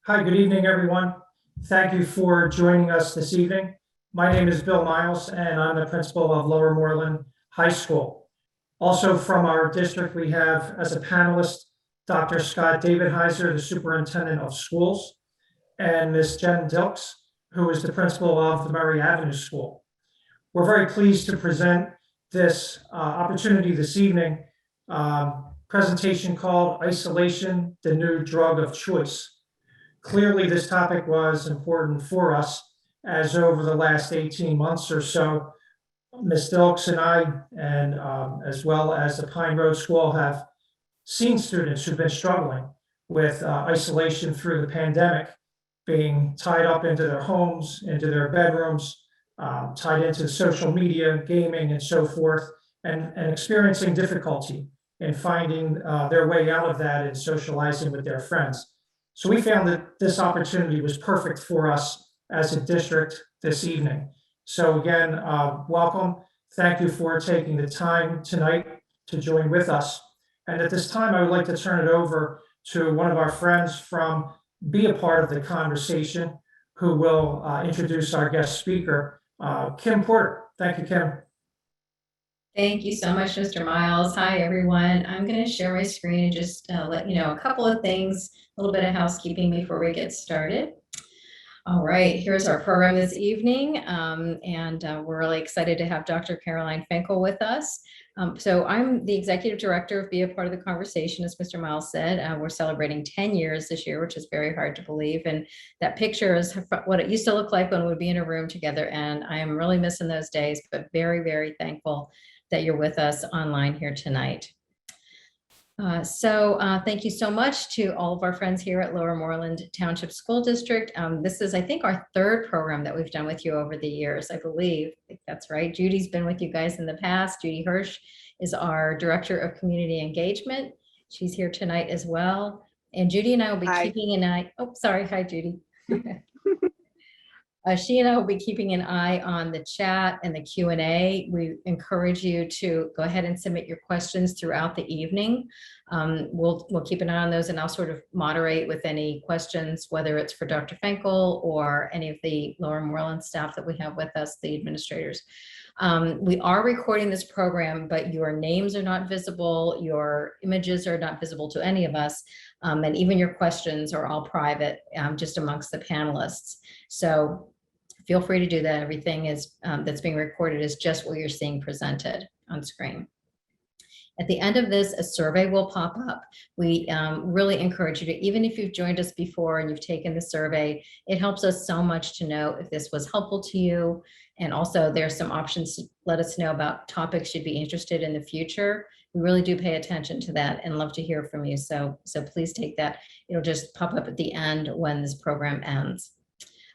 Hi, good evening, everyone. Thank you for joining us this evening. My name is Bill Miles, and I'm the principal of Lower Moreland High School. Also from our district, we have as a panelist, Dr. Scott David Heiser, the superintendent of schools, and Ms. Jen Dilks, who is the principal of the Murray Avenue School. We're very pleased to present this opportunity this evening, presentation called Isolation, the New Drug of Choice. Clearly, this topic was important for us, as over the last 18 months or so, Ms. Dilks and I, and as well as the Pine Road School, have seen students who've been struggling with isolation through the pandemic, being tied up into their homes, into their bedrooms, tied into social media, gaming, and so forth, and experiencing difficulty in finding their way out of that and socializing with their friends. So we found that this opportunity was perfect for us as a district this evening. So again, welcome. Thank you for taking the time tonight to join with us. And at this time, I would like to turn it over to one of our friends from Be a Part of the Conversation, who will introduce our guest speaker, Kim Porter. Thank you, Kim. Thank you so much, Mr. Miles. Hi, everyone. I'm going to share my screen and just let you know a couple of things, a little bit of housekeeping before we get started. All right, here's our program this evening, and we're really excited to have Dr. Caroline Fenkel with us. So I'm the executive director of Be a Part of the Conversation, as Mr. Miles said. We're celebrating 10 years this year, which is very hard to believe. And that picture is what it used to look like when we'd be in a room together. And I am really missing those days, but very, very thankful that you're with us online here tonight. Thank you so much to all of our friends here at Lower Moreland Township School District. This is, I think, our third program that we've done with you over the years, I believe. I think that's right. Judy's been with you guys in the past. Judy Hirsch is our Director of Community Engagement. She's here tonight as well. And Judy and I will be keeping an eye. Oh, sorry. Hi, Judy. She and I will be keeping an eye on the chat and the Q&A. We encourage you to go ahead and submit your questions throughout the evening. We'll keep an eye on those, and I'll sort of moderate with any questions, whether it's for Dr. Fenkel or any of the Lower Moreland staff that we have with us, the administrators. We are recording this program, but your names are not visible, your images are not visible to any of us, and even your questions are all private, just amongst the panelists. So feel free to do that. Everything is that's being recorded is just what you're seeing presented on screen. At the end of this, a survey will pop up. We really encourage you to, even if you've joined us before and you've taken the survey, it helps us so much to know if this was helpful to you. And also there's some options to let us know about topics you'd be interested in the future. We really do pay attention to that and love to hear from you. So please take that. It'll just pop up at the end when this program ends.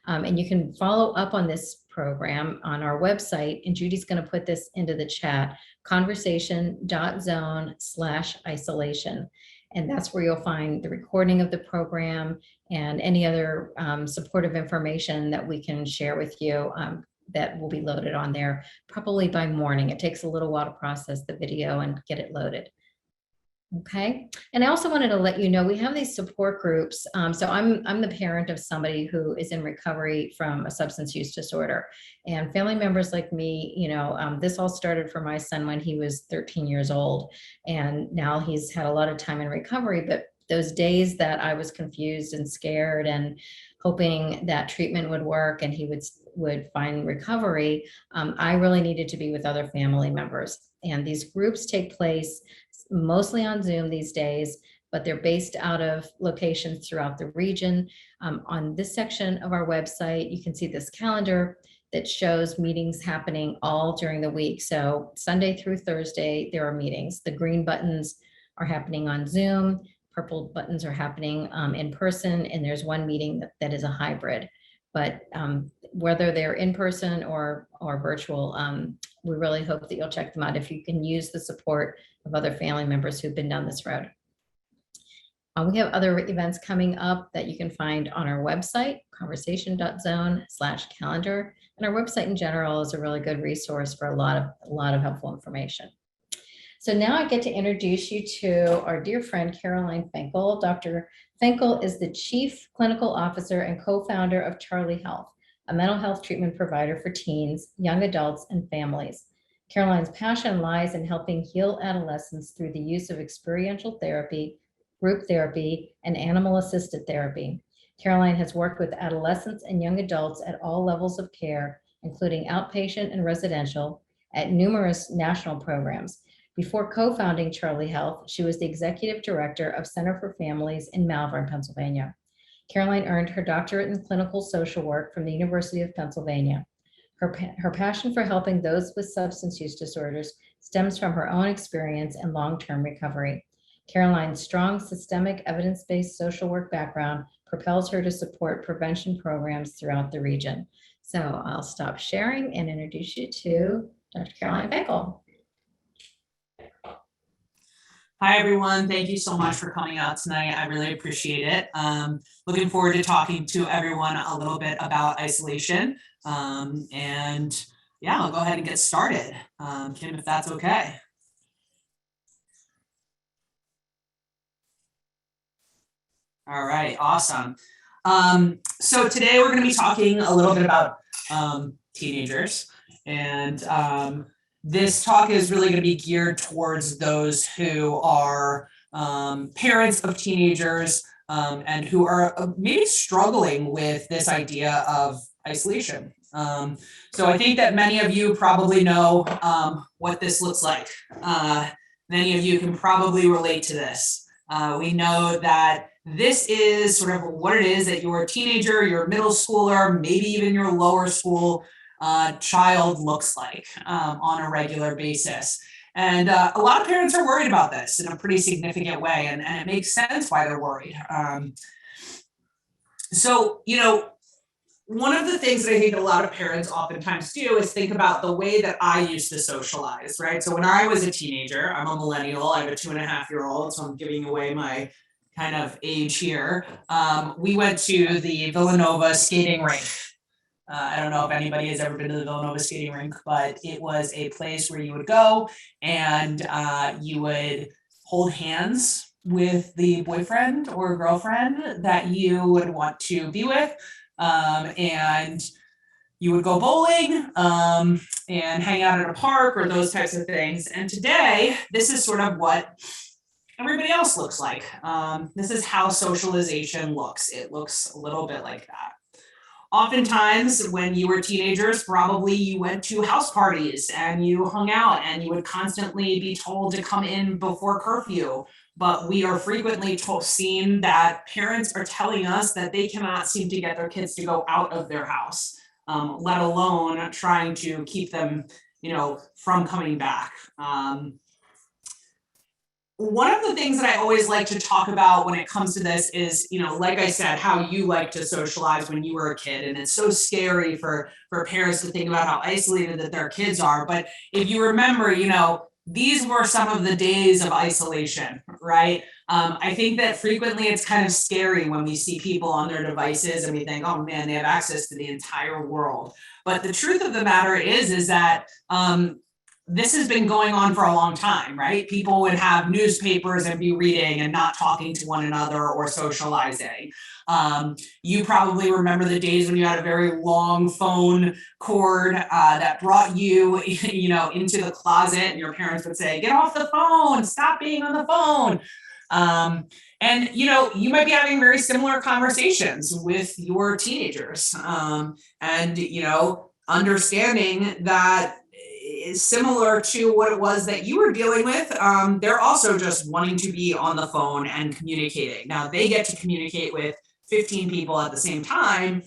And you can follow up on this program on our website, and Judy's going to put this into the chat, conversation.zone/isolation. And that's where you'll find the recording of the program and any other supportive information that we can share with you that will be loaded on there probably by morning. It takes a little while to process the video and get it loaded. Okay. And I also wanted to let you know, we have these support groups. So I'm the parent of somebody who is in recovery from a substance use disorder, and family members like me, you know, this all started for my son when he was 13 years old, and now he's had a lot of time in recovery. But those days that I was confused and scared and hoping that treatment would work and he would find recovery, I really needed to be with other family members. And these groups take place mostly on Zoom these days, but they're based out of locations throughout the region. On this section of our website, you can see this calendar that shows meetings happening all during the week. So Sunday through Thursday, there are meetings. The green buttons are happening on Zoom, purple buttons are happening in person, and there's one meeting that is a hybrid. But whether they're in person or virtual, we really hope that you'll check them out if you can use the support of other family members who've been down this road. We have other events coming up that you can find on our website, conversation.zone/calendar. And our website in general is a really good resource for a lot of helpful information. So now I get to introduce you to our dear friend, Caroline Bagel. Dr. Fenkel is the Chief Clinical Officer and co-founder of Charlie Health, a mental health treatment provider for teens, young adults, and families. Caroline's passion lies in helping heal adolescents through the use of experiential therapy, group therapy, and animal-assisted therapy. Caroline has worked with adolescents and young adults at all levels of care, including outpatient and residential, at numerous national programs. Before co-founding Charlie Health, she was the executive director of Center for Families in Malvern, Pennsylvania. Caroline earned her doctorate in clinical social work from the University of Pennsylvania. Her passion for helping those with substance use disorders stems from her own experience and long-term recovery. Caroline's strong systemic evidence-based social work background propels her to support prevention programs throughout the region. So I'll stop sharing and introduce you to Dr. Caroline Bagel. Hi, everyone. Thank you so much for coming out tonight. I really appreciate it. Looking forward to talking to everyone a little bit about isolation. And yeah, I'll go ahead and get started. Kim, if that's okay. All right, awesome. So today we're going to be talking a little bit about teenagers, and this talk is really going to be geared towards those who are parents of teenagers and who are maybe struggling with this idea of isolation. So I think that many of you probably know what this looks like. Many of you can probably relate to this. We know that this is sort of what it is that your teenager, your middle schooler, maybe even your lower school child looks like on a regular basis. And a lot of parents are worried about this in a pretty significant way, and it makes sense why they're worried. So, you know, one of the things that I think a lot of parents oftentimes do is think about the way that I used to socialize, right? So when I was a teenager, I'm a millennial, I have a 2.5-year-old, so I'm giving away my kind of age here. We went to the Villanova skating rink. I don't know if anybody has ever been to the Villanova skating rink, but it was a place where you would go and you would hold hands with the boyfriend or girlfriend that you would want to be with. And you would go bowling and hang out at a park or those types of things. And today, this is sort of what everybody else looks like. This is how socialization looks. It looks a little bit like that. Oftentimes, when you were teenagers, probably you went to house parties and you hung out and you would constantly be told to come in before curfew. But we are frequently seeing that parents are telling us that they cannot seem to get their kids to go out of their house, let alone trying to keep them, you know, from coming back. One of the things that I always like to talk about when it comes to this is, you know, like I said, how you like to socialize when you were a kid. And it's so scary for parents to think about how isolated that their kids are. But if you remember, you know, these were some of the days of isolation, right? I think that frequently it's kind of scary when we see people on their devices and we think, oh man, they have access to the entire world. But the truth of the matter is that this has been going on for a long time, right? People would have newspapers and be reading and not talking to one another or socializing. You probably remember the days when you had a very long phone cord that brought you, you know, into the closet, and your parents would say, get off the phone, stop being on the phone. And, you know, you might be having very similar conversations with your teenagers and, you know, understanding that is similar to what it was that you were dealing with. They're also just wanting to be on the phone and communicating. Now they get to communicate with 15 people at the same time,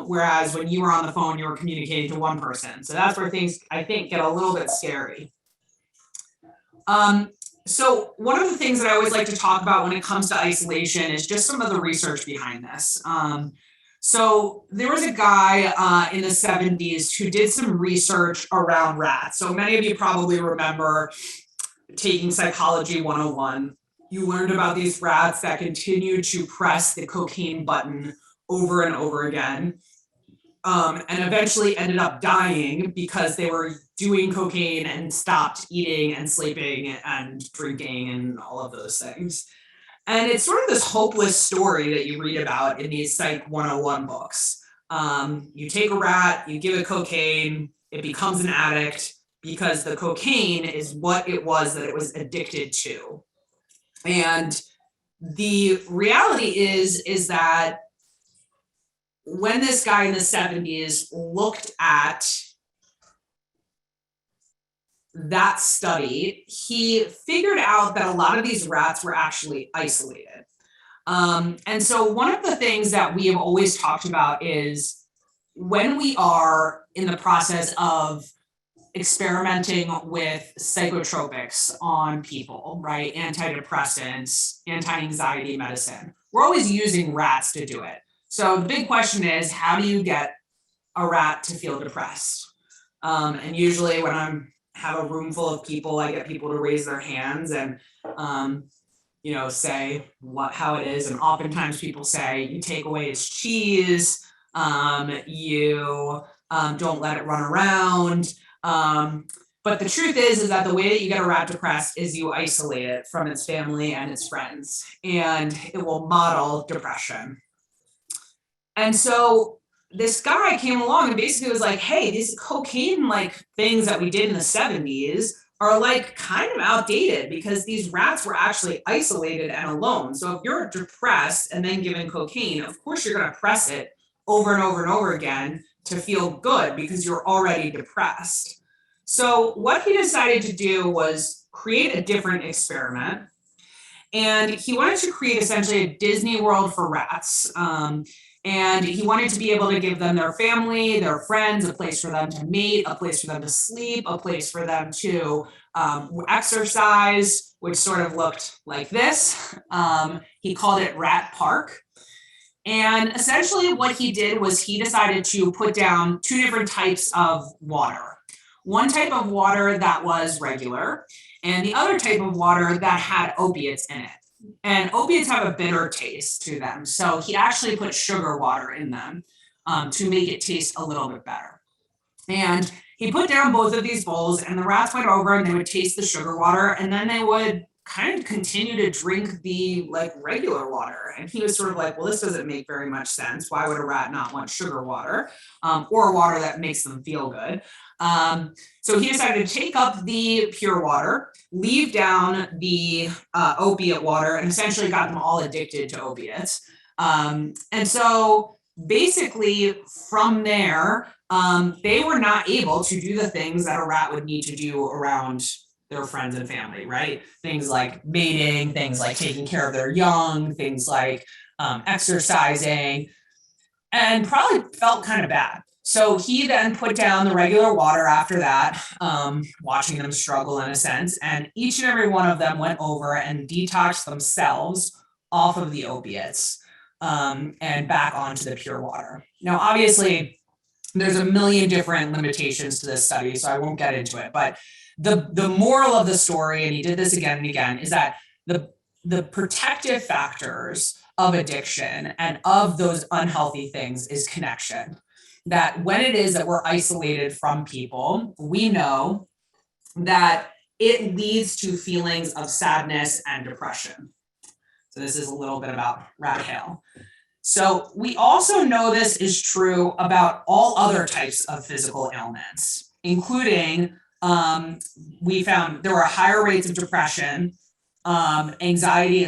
whereas when you were on the phone, you were communicating to one person. So that's where things, I think, get a little bit scary. So one of the things that I always like to talk about when it comes to isolation is just some of the research behind this. So there was a guy in the 70s who did some research around rats. So many of you probably remember taking Psychology 101. You learned about these rats that continue to press the cocaine button over and over again. and eventually ended up dying because they were doing cocaine and stopped eating and sleeping and drinking and all of those things. And it's sort of this hopeless story that you read about in these Psych 101 books. You take a rat, you give it cocaine, it becomes an addict because the cocaine is what it was that it was addicted to. And the reality is that when this guy in the 70s looked at that study, he figured out that a lot of these rats were actually isolated. And so one of the things that we have always talked about is when we are in the process of experimenting with psychotropics on people, right? Antidepressants, anti-anxiety medicine. We're always using rats to do it. So the big question is, how do you get a rat to feel depressed? And usually when I have a room full of people, I get people to raise their hands and say how it is. And oftentimes people say, you take away its cheese, you don't let it run around. But the truth is that the way that you get a rat depressed is you isolate it from its family and its friends, and it will model depression. And so this guy came along and basically was like, hey, these cocaine things that we did in the 70s are kind of outdated because these rats were actually isolated and alone. So if you're depressed and then given cocaine, of course you're going to press it over and over and over again to feel good because you're already depressed. So what he decided to do was create a different experiment. And he wanted to create essentially a Disney World for rats. And he wanted to be able to give them their family, their friends, a place for them to mate, a place for them to sleep, a place for them to exercise, which sort of looked like this. He called it Rat Park. And essentially what he did was he decided to put down two different types of water. One type of water that was regular, and the other type of water that had opiates in it. And opiates have a bitter taste to them. So he actually put sugar water in them to make it taste a little bit better. And he put down both of these bowls, and the rats went over and they would taste the sugar water, and then they would kind of continue to drink the regular water. And he was sort of like, well, this doesn't make very much sense. Why would a rat not want sugar water or water that makes them feel good? So he decided to take up the pure water, leave down the opiate water, and essentially got them all addicted to opiates. And so basically from there, they were not able to do the things that a rat would need to do around their friends and family, right? Things like mating, things like taking care of their young, things like exercising, and probably felt kind of bad. So he then put down the regular water after that, watching them struggle in a sense, and each and every one of them went over and detoxed themselves off of the opiates and back onto the pure water. Now, obviously, there's a million different limitations to this study, so I won't get into it, but the moral of the story, and he did this again and again, is that the protective factors of addiction and of those unhealthy things is connection. That when it is that we're isolated from people, we know that it leads to feelings of sadness and depression. So this is a little bit about rat hail. So we also know this is true about all other types of physical ailments, including we found there were higher rates of depression, anxiety,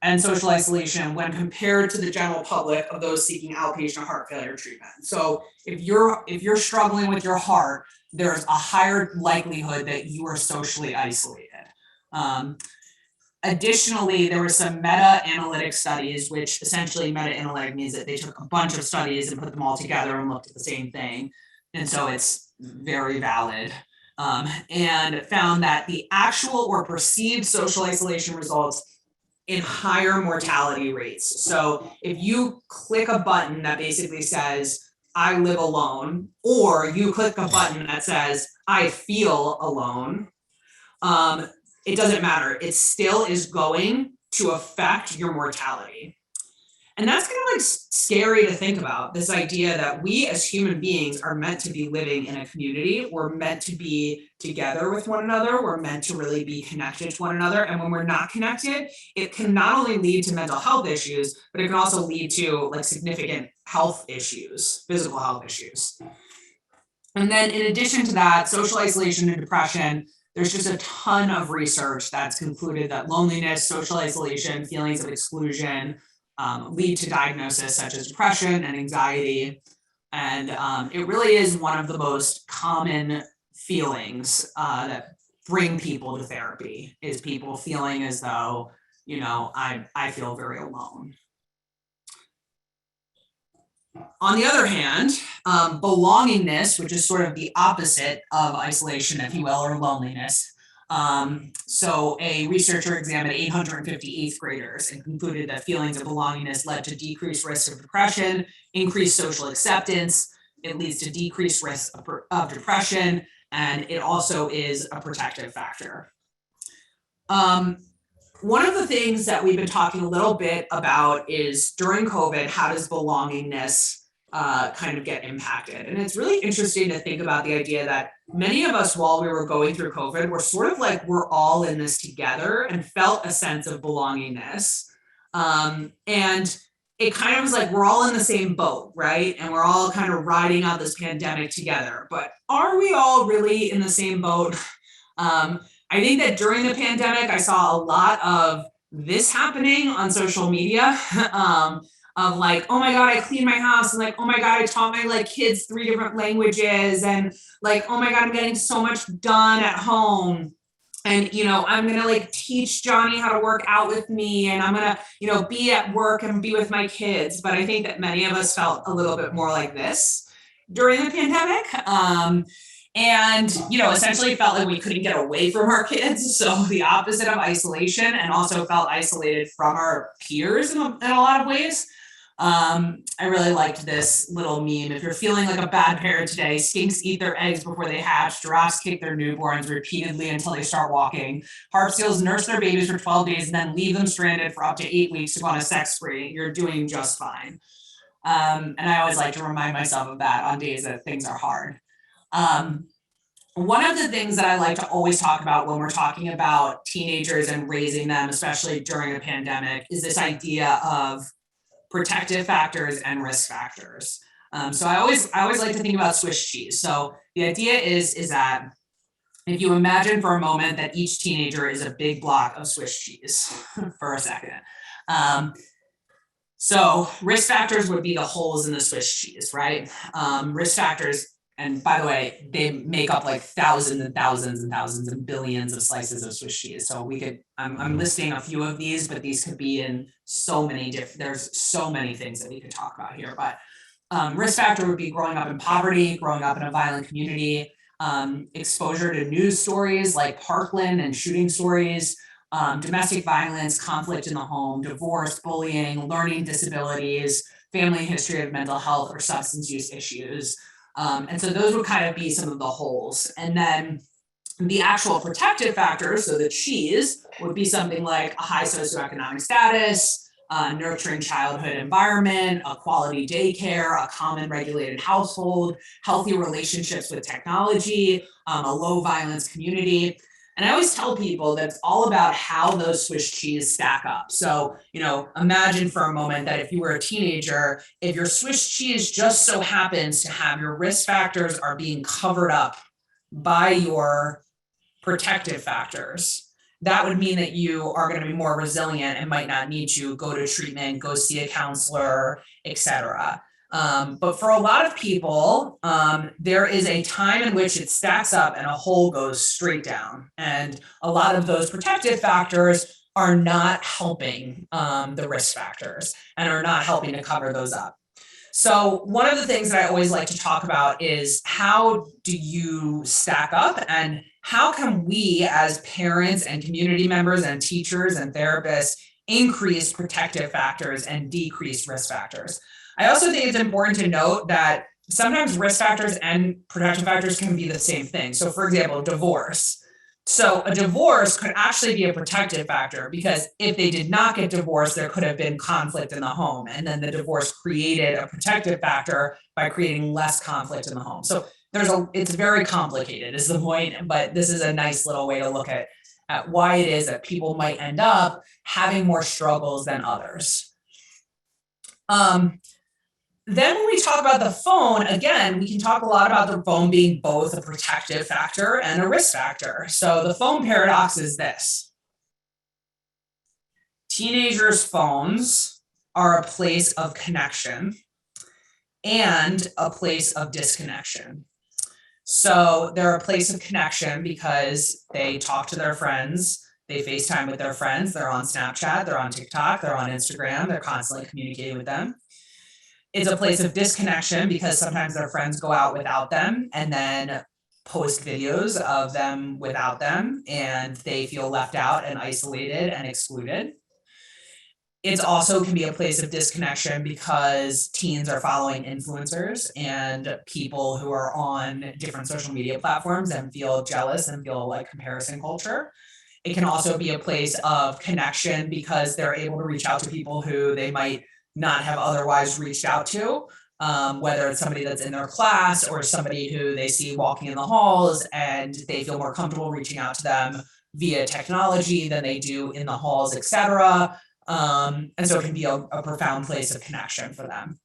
and social isolation when compared to the general public of those seeking outpatient heart failure treatment. So if you're struggling with your heart, there's a higher likelihood that you are socially isolated. Additionally, there were some meta-analytic studies, which essentially meta-analytic means that they took a bunch of studies and put them all together and looked at the same thing. And so it's very valid. And found that the actual or perceived social isolation results in higher mortality rates. So if you click a button that basically says, I live alone, or you click a button that says, I feel alone, it doesn't matter. It still is going to affect your mortality. And that's kind of like scary to think about, this idea that we as human beings are meant to be living in a community. We're meant to be together with one another. We're meant to really be connected to one another. And when we're not connected, it can not only lead to mental health issues, but it can also lead to like significant health issues, physical health issues. And then in addition to that, social isolation and depression, there's just a ton of research that's concluded that loneliness, social isolation, feelings of exclusion lead to diagnosis such as depression and anxiety. And it really is one of the most common feelings that bring people to therapy, is people feeling as though, you know, I feel very alone. On the other hand, belongingness, which is sort of the opposite of isolation, if you will, or loneliness. So a researcher examined 850 eighth graders and concluded that feelings of belongingness led to decreased risk of depression, increased social acceptance. It leads to decreased risk of depression, and it also is a protective factor. One of the things that we've been talking a little bit about is during COVID, how does belongingness kind of get impacted? And it's really interesting to think about the idea that many of us, while we were going through COVID, were sort of like, we're all in this together, and felt a sense of belongingness. And it kind of was like, we're all in the same boat, right? And we're all kind of riding out this pandemic together. But are we all really in the same boat? I think that during the pandemic, I saw a lot of this happening on social media, of like, oh my God, I cleaned my house, and like, oh my God, I taught my like kids 3 different languages, and like, oh my God, I'm getting so much done at home. And, you know, I'm going to like teach Johnny how to work out with me, and I'm going to, you know, be at work and be with my kids. But I think that many of us felt a little bit more like this during the pandemic. And, you know, essentially felt like we couldn't get away from our kids. So the opposite of isolation, and also felt isolated from our peers in a lot of ways. I really liked this little meme. If you're feeling like a bad parent today, skinks eat their eggs before they hatch, giraffes kick their newborns repeatedly until they start walking, harp seals nurse their babies for 12 days and then leave them stranded for up to 8 weeks to go on a sex spree, you're doing just fine. And I always like to remind myself of that on days that things are hard. One of the things that I like to always talk about when we're talking about teenagers and raising them, especially during a pandemic, is this idea of protective factors and risk factors. So I always like to think about Swiss cheese. So the idea is that if you imagine for a moment that each teenager is a big block of Swiss cheese for a second. So risk factors would be the holes in the Swiss cheese, right? Risk factors, and by the way, they make up like thousands and thousands and thousands and billions of slices of Swiss cheese. So we could, I'm listing a few of these, but these could be in so many different, there's so many things that we could talk about here. But risk factor would be growing up in poverty, growing up in a violent community, exposure to news stories like Parkland and shooting stories, domestic violence, conflict in the home, divorce, bullying, learning disabilities, family history of mental health or substance use issues. And so those would kind of be some of the holes. And then the actual protective factors, so the cheese, would be something like a high socioeconomic status, a nurturing childhood environment, a quality daycare, a common regulated household, healthy relationships with technology, a low violence community. And I always tell people that it's all about how those Swiss cheese stack up. So, you know, imagine for a moment that if you were a teenager, if your Swiss cheese just so happens to have your risk factors are being covered up by your protective factors, that would mean that you are going to be more resilient and might not need to go to treatment, go see a counselor, etc. But for a lot of people, there is a time in which it stacks up and a hole goes straight down. And a lot of those protective factors are not helping the risk factors and are not helping to cover those up. So one of the things that I always like to talk about is how do you stack up, and how can we as parents and community members and teachers and therapists increase protective factors and decrease risk factors? I also think it's important to note that sometimes risk factors and protective factors can be the same thing. So for example, divorce. So a divorce could actually be a protective factor, because if they did not get divorced, there could have been conflict in the home. And then the divorce created a protective factor by creating less conflict in the home. So it's very complicated is the point, but this is a nice little way to look at why it is that people might end up having more struggles than others. Then when we talk about the phone, again, we can talk a lot about the phone being both a protective factor and a risk factor. So the phone paradox is this. Teenagers' phones are a place of connection and a place of disconnection. So they're a place of connection because they talk to their friends, they FaceTime with their friends, they're on Snapchat, they're on TikTok, they're on Instagram, they're constantly communicating with them. It's a place of disconnection because sometimes their friends go out without them and then post videos of them without them, and they feel left out and isolated and excluded. It also can be a place of disconnection because teens are following influencers and people who are on different social media platforms and feel jealous and feel like comparison culture. It can also be a place of connection because they're able to reach out to people who they might not have otherwise reached out to, whether it's somebody that's in their class or somebody who they see walking in the halls and they feel more comfortable reaching out to them via technology than they do in the halls, etc. And so it can be a profound place of connection for them.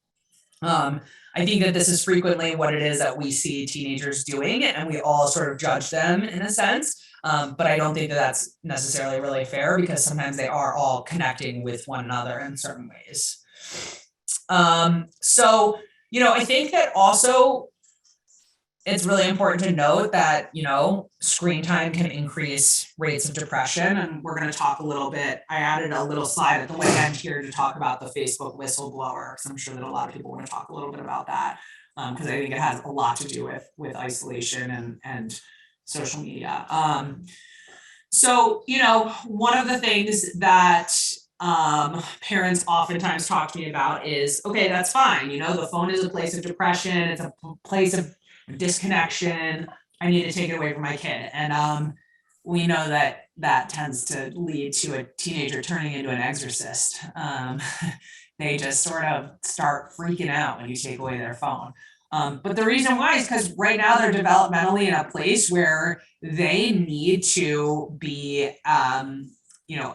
I think that this is frequently what it is that we see teenagers doing, and we all sort of judge them in a sense. But I don't think that that's necessarily really fair, because sometimes they are all connecting with one another in certain ways. So, I think that also it's really important to note that, screen time can increase rates of depression. And we're going to talk a little bit. I added a little slide at the way end here to talk about the Facebook whistleblower, because I'm sure that a lot of people want to talk a little bit about that, because I think it has a lot to do with isolation and social media. So, one of the things that parents oftentimes talk to me about is, okay, that's fine. The phone is a place of depression. It's a place of disconnection. I need to take it away from my kid. And we know that tends to lead to a teenager turning into an exorcist. They just sort of start freaking out when you take away their phone. But the reason why is because right now they're developmentally in a place where they need to be,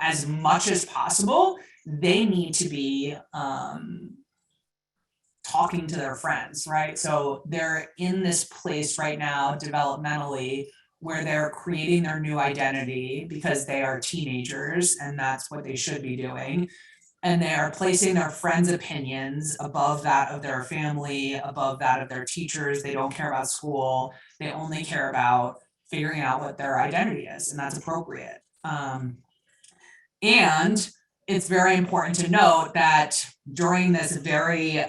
as much as possible, they need to be talking to their friends, right? So they're in this place right now developmentally where they're creating their new identity because they are teenagers and that's what they should be doing. And they are placing their friends' opinions above that of their family, above that of their teachers. They don't care about school. They only care about figuring out what their identity is, and that's appropriate. And it's very important to note that during this very,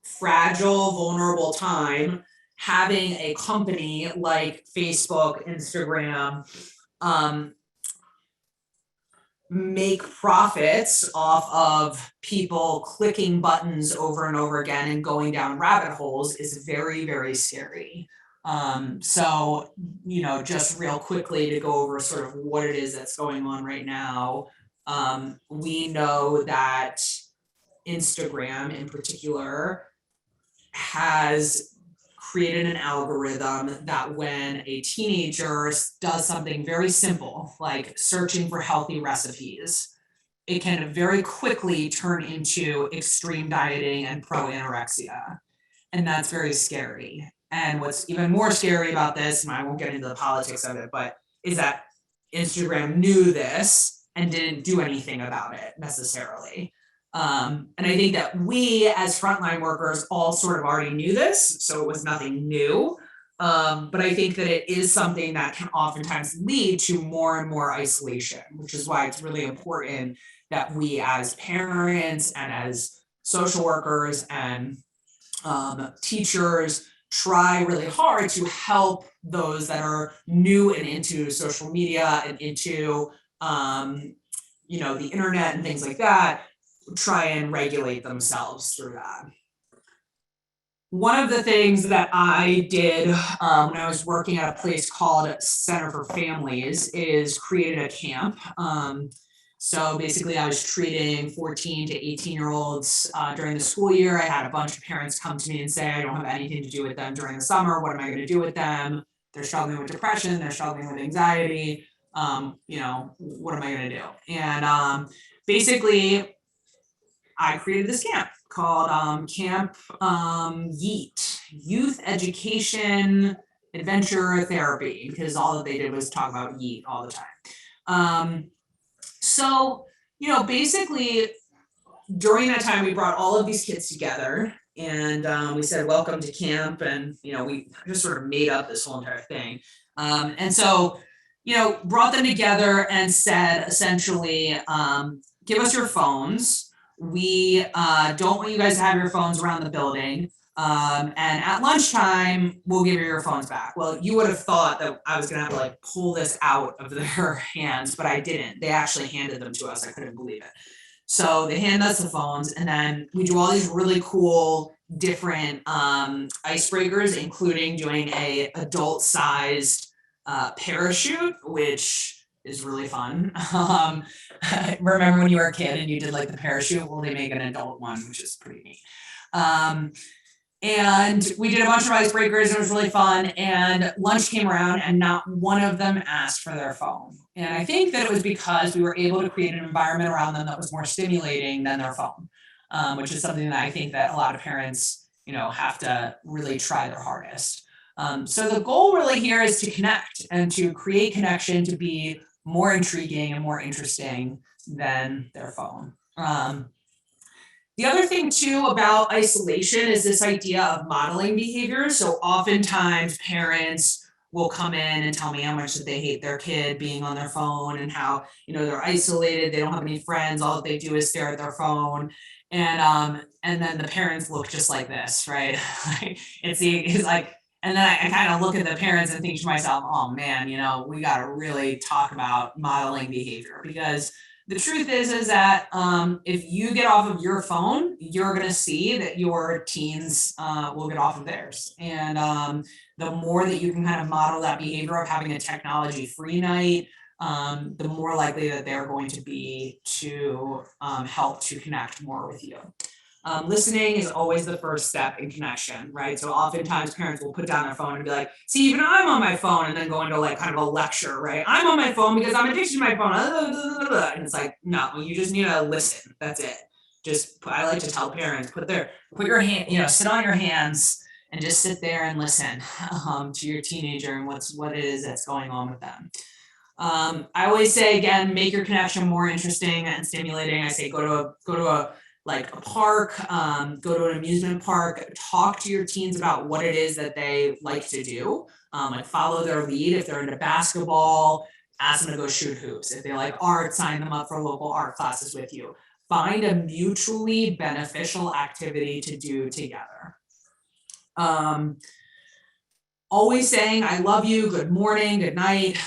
fragile, vulnerable time, having a company like Facebook, Instagram, make profits off of people clicking buttons over and over again and going down rabbit holes is very, very scary. So, just real quickly to go over sort of what it is that's going on right now. We know that Instagram in particular has created an algorithm that when a teenager does something very simple, like searching for healthy recipes, it can very quickly turn into extreme dieting and pro-anorexia. And that's very scary. And what's even more scary about this, and I won't get into the politics of it, but is that Instagram knew this and didn't do anything about it necessarily. And I think that we as frontline workers all sort of already knew this, so it was nothing new. But I think that it is something that can oftentimes lead to more and more isolation, which is why it's really important that we as parents and as social workers and teachers try really hard to help those that are new and into social media and into the internet and things like that, try and regulate themselves through that. one of the things that I did when I was working at a place called Center for Families is created a camp. So basically I was treating 14 to 18-year-olds during the school year. I had a bunch of parents come to me and say, I don't have anything to do with them during the summer. What am I going to do with them? They're struggling with depression. They're struggling with anxiety. You know, what am I going to do? And basically I created this camp called Camp Yeet, Youth Education Adventure Therapy, because all that they did was talk about yeet all the time. So, you know, basically during that time, we brought all of these kids together and we said, welcome to camp. And, you know, we just sort of made up this whole entire thing. And so, you know, brought them together and said, essentially, give us your phones. We don't want you guys to have your phones around the building. And at lunchtime, we'll give you your phones back. Well, you would have thought that I was gonna have to like pull this out of their hands, but I didn't. They actually handed them to us. I couldn't believe it. So they hand us the phones and then we do all these really cool different icebreakers, including doing a adult sized parachute, which is really fun. Remember when you were a kid and you did like the parachute? Well, they make an adult one, which is pretty neat. And we did a bunch of icebreakers. It was really fun. And lunch came around and not one of them asked for their phone. And I think that it was because we were able to create an environment around them that was more stimulating than their phone, which is something that I think that a lot of parents, you know, have to really try their hardest. So the goal really here is to connect and to create connection to be more intriguing and more interesting than their phone. The other thing too about isolation is this idea of modeling behavior. So oftentimes parents will come in and tell me how much that they hate their kid being on their phone and how, you know, they're isolated, they don't have any friends, all that they do is stare at their phone. And then the parents look just like this, right? it's like, and then I kind of look at the parents and think to myself, oh man, you know, we got to really talk about modeling behavior, because the truth is that if you get off of your phone, you're going to see that your teens will get off of theirs. And the more that you can kind of model that behavior of having a technology-free night, the more likely that they're going to be to help to connect more with you. Listening is always the first step in connection, right? So oftentimes parents will put down their phone and be like, see, even I'm on my phone, and then go into like kind of a lecture, right? I'm on my phone because I'm addicted to my phone. And it's like, no, you just need to listen. That's it. I like to tell parents, put your hand, you know, sit on your hands and just sit there and listen to your teenager and what it is that's going on with them. I always say, again, make your connection more interesting and stimulating. I say, go to a park, go to an amusement park, talk to your teens about what it is that they like to do, like follow their lead. If they're into basketball, ask them to go shoot hoops. If they like art, sign them up for local art classes with you. Find a mutually beneficial activity to do together. Always saying, I love you, good morning, good night,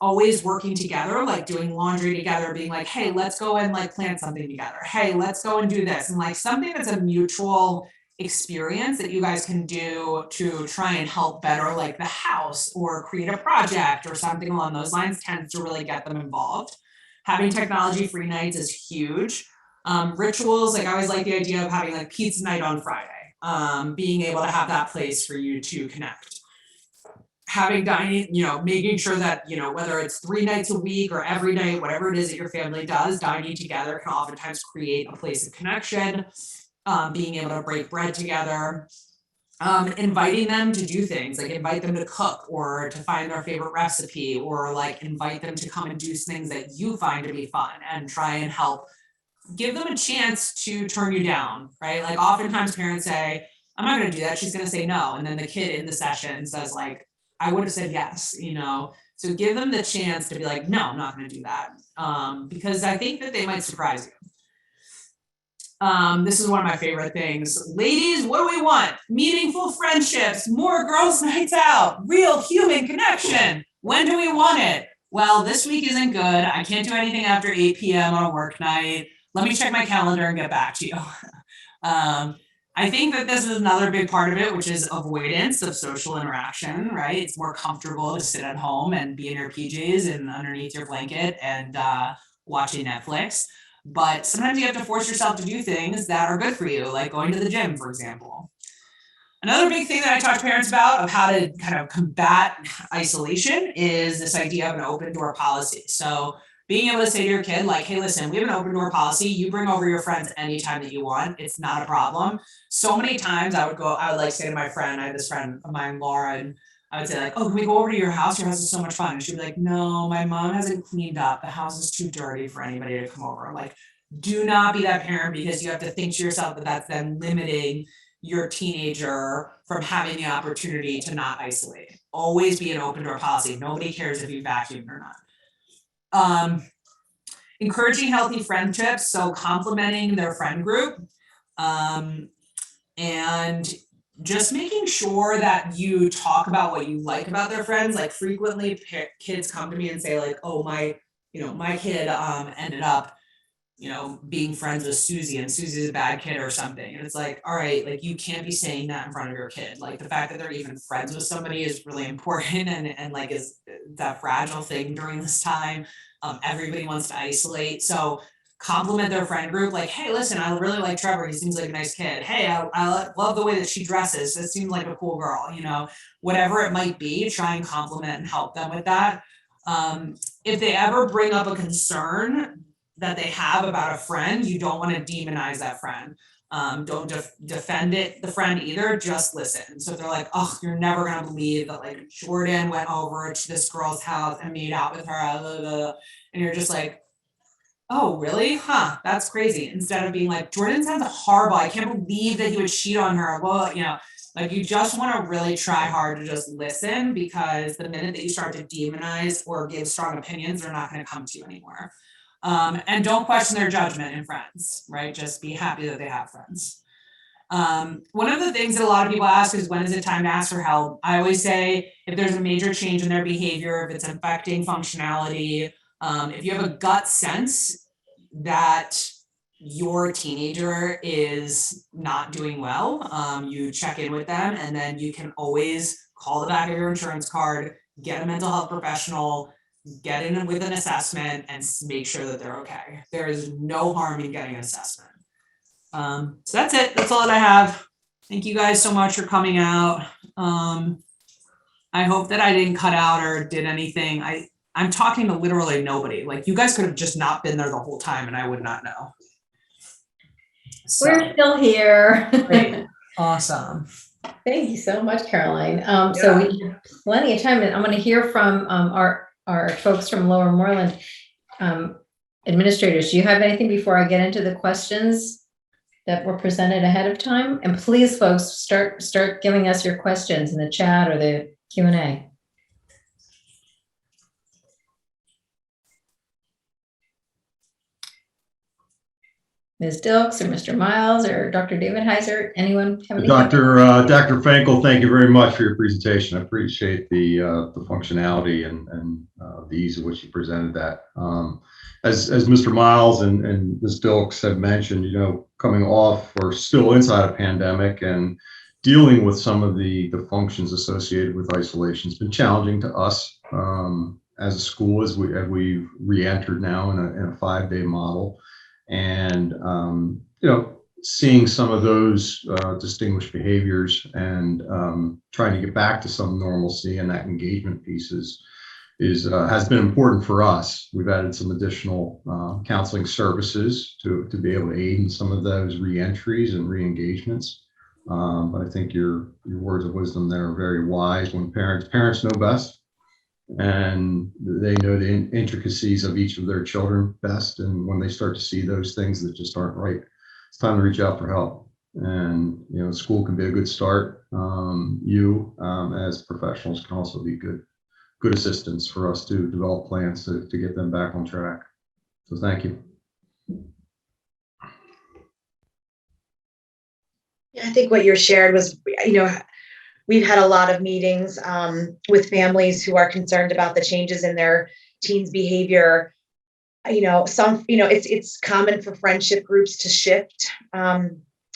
always working together, like doing laundry together, being like, hey, let's go and like plant something together. Hey, let's go and do this. And like something that's a mutual experience that you guys can do to try and help better like the house or create a project or something along those lines tends to really get them involved. Having technology-free nights is huge. Rituals, like I always like the idea of having like pizza night on Friday. Being able to have that place for you to connect. Having dining, you know, making sure that, you know, whether it's 3 nights a week or every night, whatever it is that your family does, dining together can oftentimes create a place of connection. Being able to break bread together. Inviting them to do things, like invite them to cook or to find their favorite recipe, or like invite them to come and do things that you find to be fun and try and help. Give them a chance to turn you down, right? Like oftentimes parents say, I'm not going to do that. She's going to say no. And then the kid in the session says like, I would have said yes, you know? So give them the chance to be like, no, I'm not going to do that. Because I think that they might surprise you. This is one of my favorite things. Ladies, what do we want? Meaningful friendships, more girls' nights out, real human connection. When do we want it? Well, this week isn't good. I can't do anything after 8 p.m. on a work night. Let me check my calendar and get back to you. I think that this is another big part of it, which is avoidance of social interaction, right? It's more comfortable to sit at home and be in your PJs and underneath your blanket and watching Netflix. But sometimes you have to force yourself to do things that are good for you, like going to the gym, for example. Another big thing that I talk to parents about of how to kind of combat isolation is this idea of an open door policy. So being able to say to your kid, like, hey, listen, we have an open door policy. You bring over your friends anytime that you want. It's not a problem. So many times I would like say to my friend, I had this friend of mine, Laura, and I would say like, oh, can we go over to your house? Your house is so much fun. And she'd be like, no, my mom hasn't cleaned up. The house is too dirty for anybody to come over. I'm like, do not be that parent, because you have to think to yourself that that's then limiting your teenager from having the opportunity to not isolate. Always be an open door policy. Nobody cares if you vacuumed or not. Encouraging healthy friendships, so complimenting their friend group, and just making sure that you talk about what you like about their friends. Like frequently kids come to me and say like, oh, my kid ended up being friends with Susie, and Susie's a bad kid or something. And it's like, all right, like you can't be saying that in front of your kid. Like the fact that they're even friends with somebody is really important, and like is that fragile thing during this time. Everybody wants to isolate. So compliment their friend group, like, hey, listen, I really like Trevor. He seems like a nice kid. Hey, I love the way that she dresses. This seems like a cool girl, whatever it might be, try and compliment and help them with that. If they ever bring up a concern that they have about a friend, you don't want to demonize that friend. Don't defend the friend either, just listen. So if they're like, oh, you're never gonna believe that like Jordan went over to this girl's house and made out with her, blah, blah, blah. And you're just like, oh, really? Huh, that's crazy. Instead of being like, Jordan sounds horrible. I can't believe that he would cheat on her. Well, like you just want to really try hard to just listen, because the minute that you start to demonize or give strong opinions, they're not going to come to you anymore. And don't question their judgment in friends, right? Just be happy that they have friends. One of the things that a lot of people ask is, when is it time to ask for help? I always say, if there's a major change in their behavior, if it's affecting functionality, if you have a gut sense that your teenager is not doing well, you check in with them, and then you can always call the back of your insurance card, get a mental health professional, get in with an assessment, and make sure that they're okay. There is no harm in getting an assessment. So that's it. That's all that I have. Thank you guys so much for coming out. I hope that I didn't cut out or did anything. I'm talking to literally nobody. Like you guys could have just not been there the whole time and I would not know. So, we're still here. Great. Awesome. Thank you so much, Caroline. So we have plenty of time, and I'm going to hear from our folks from Lower Moreland administrators. Do you have anything before I get into the questions that were presented ahead of time? And please, folks, start giving us your questions in the chat or the Q&A. Ms. Dilks or Mr. Miles or Dr. David Heiser, anyone have any? Dr. Fenkel, thank you very much for your presentation. I appreciate the functionality and the ease of which you presented that. As Mr. Miles and Ms. Dilks have mentioned, coming off or still inside a pandemic and dealing with some of the functions associated with isolation has been challenging to us as a school, as we've re-entered now in a 5-day model. And seeing some of those distinguished behaviors and trying to get back to some normalcy, and that engagement piece has been important for us. We've added some additional counseling services to be able to aid in some of those re-entries and re-engagements. But I think your words of wisdom there are very wise. When parents know best, and they know the intricacies of each of their children best. And when they start to see those things that just aren't right, it's time to reach out for help. And, school can be a good start. As professionals can also be good assistance for us to develop plans to get them back on track. So thank you. I think what you shared was, we've had a lot of meetings with families who are concerned about the changes in their teens' behavior. It's common for friendship groups to shift.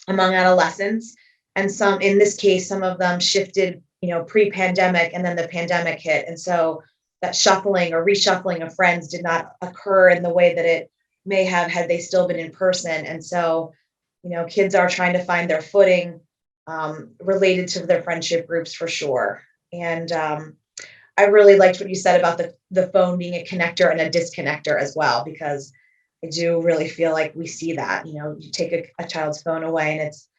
among adolescents. And some, in this case, some of them shifted, pre-pandemic, and then the pandemic hit. And so that shuffling or reshuffling of friends did not occur in the way that it may have had they still been in person. And so, kids are trying to find their footing related to their friendship groups for sure. And I really liked what you said about the phone being a connector and a disconnector as well, because I do really feel like we see that, you take a child's phone away and it's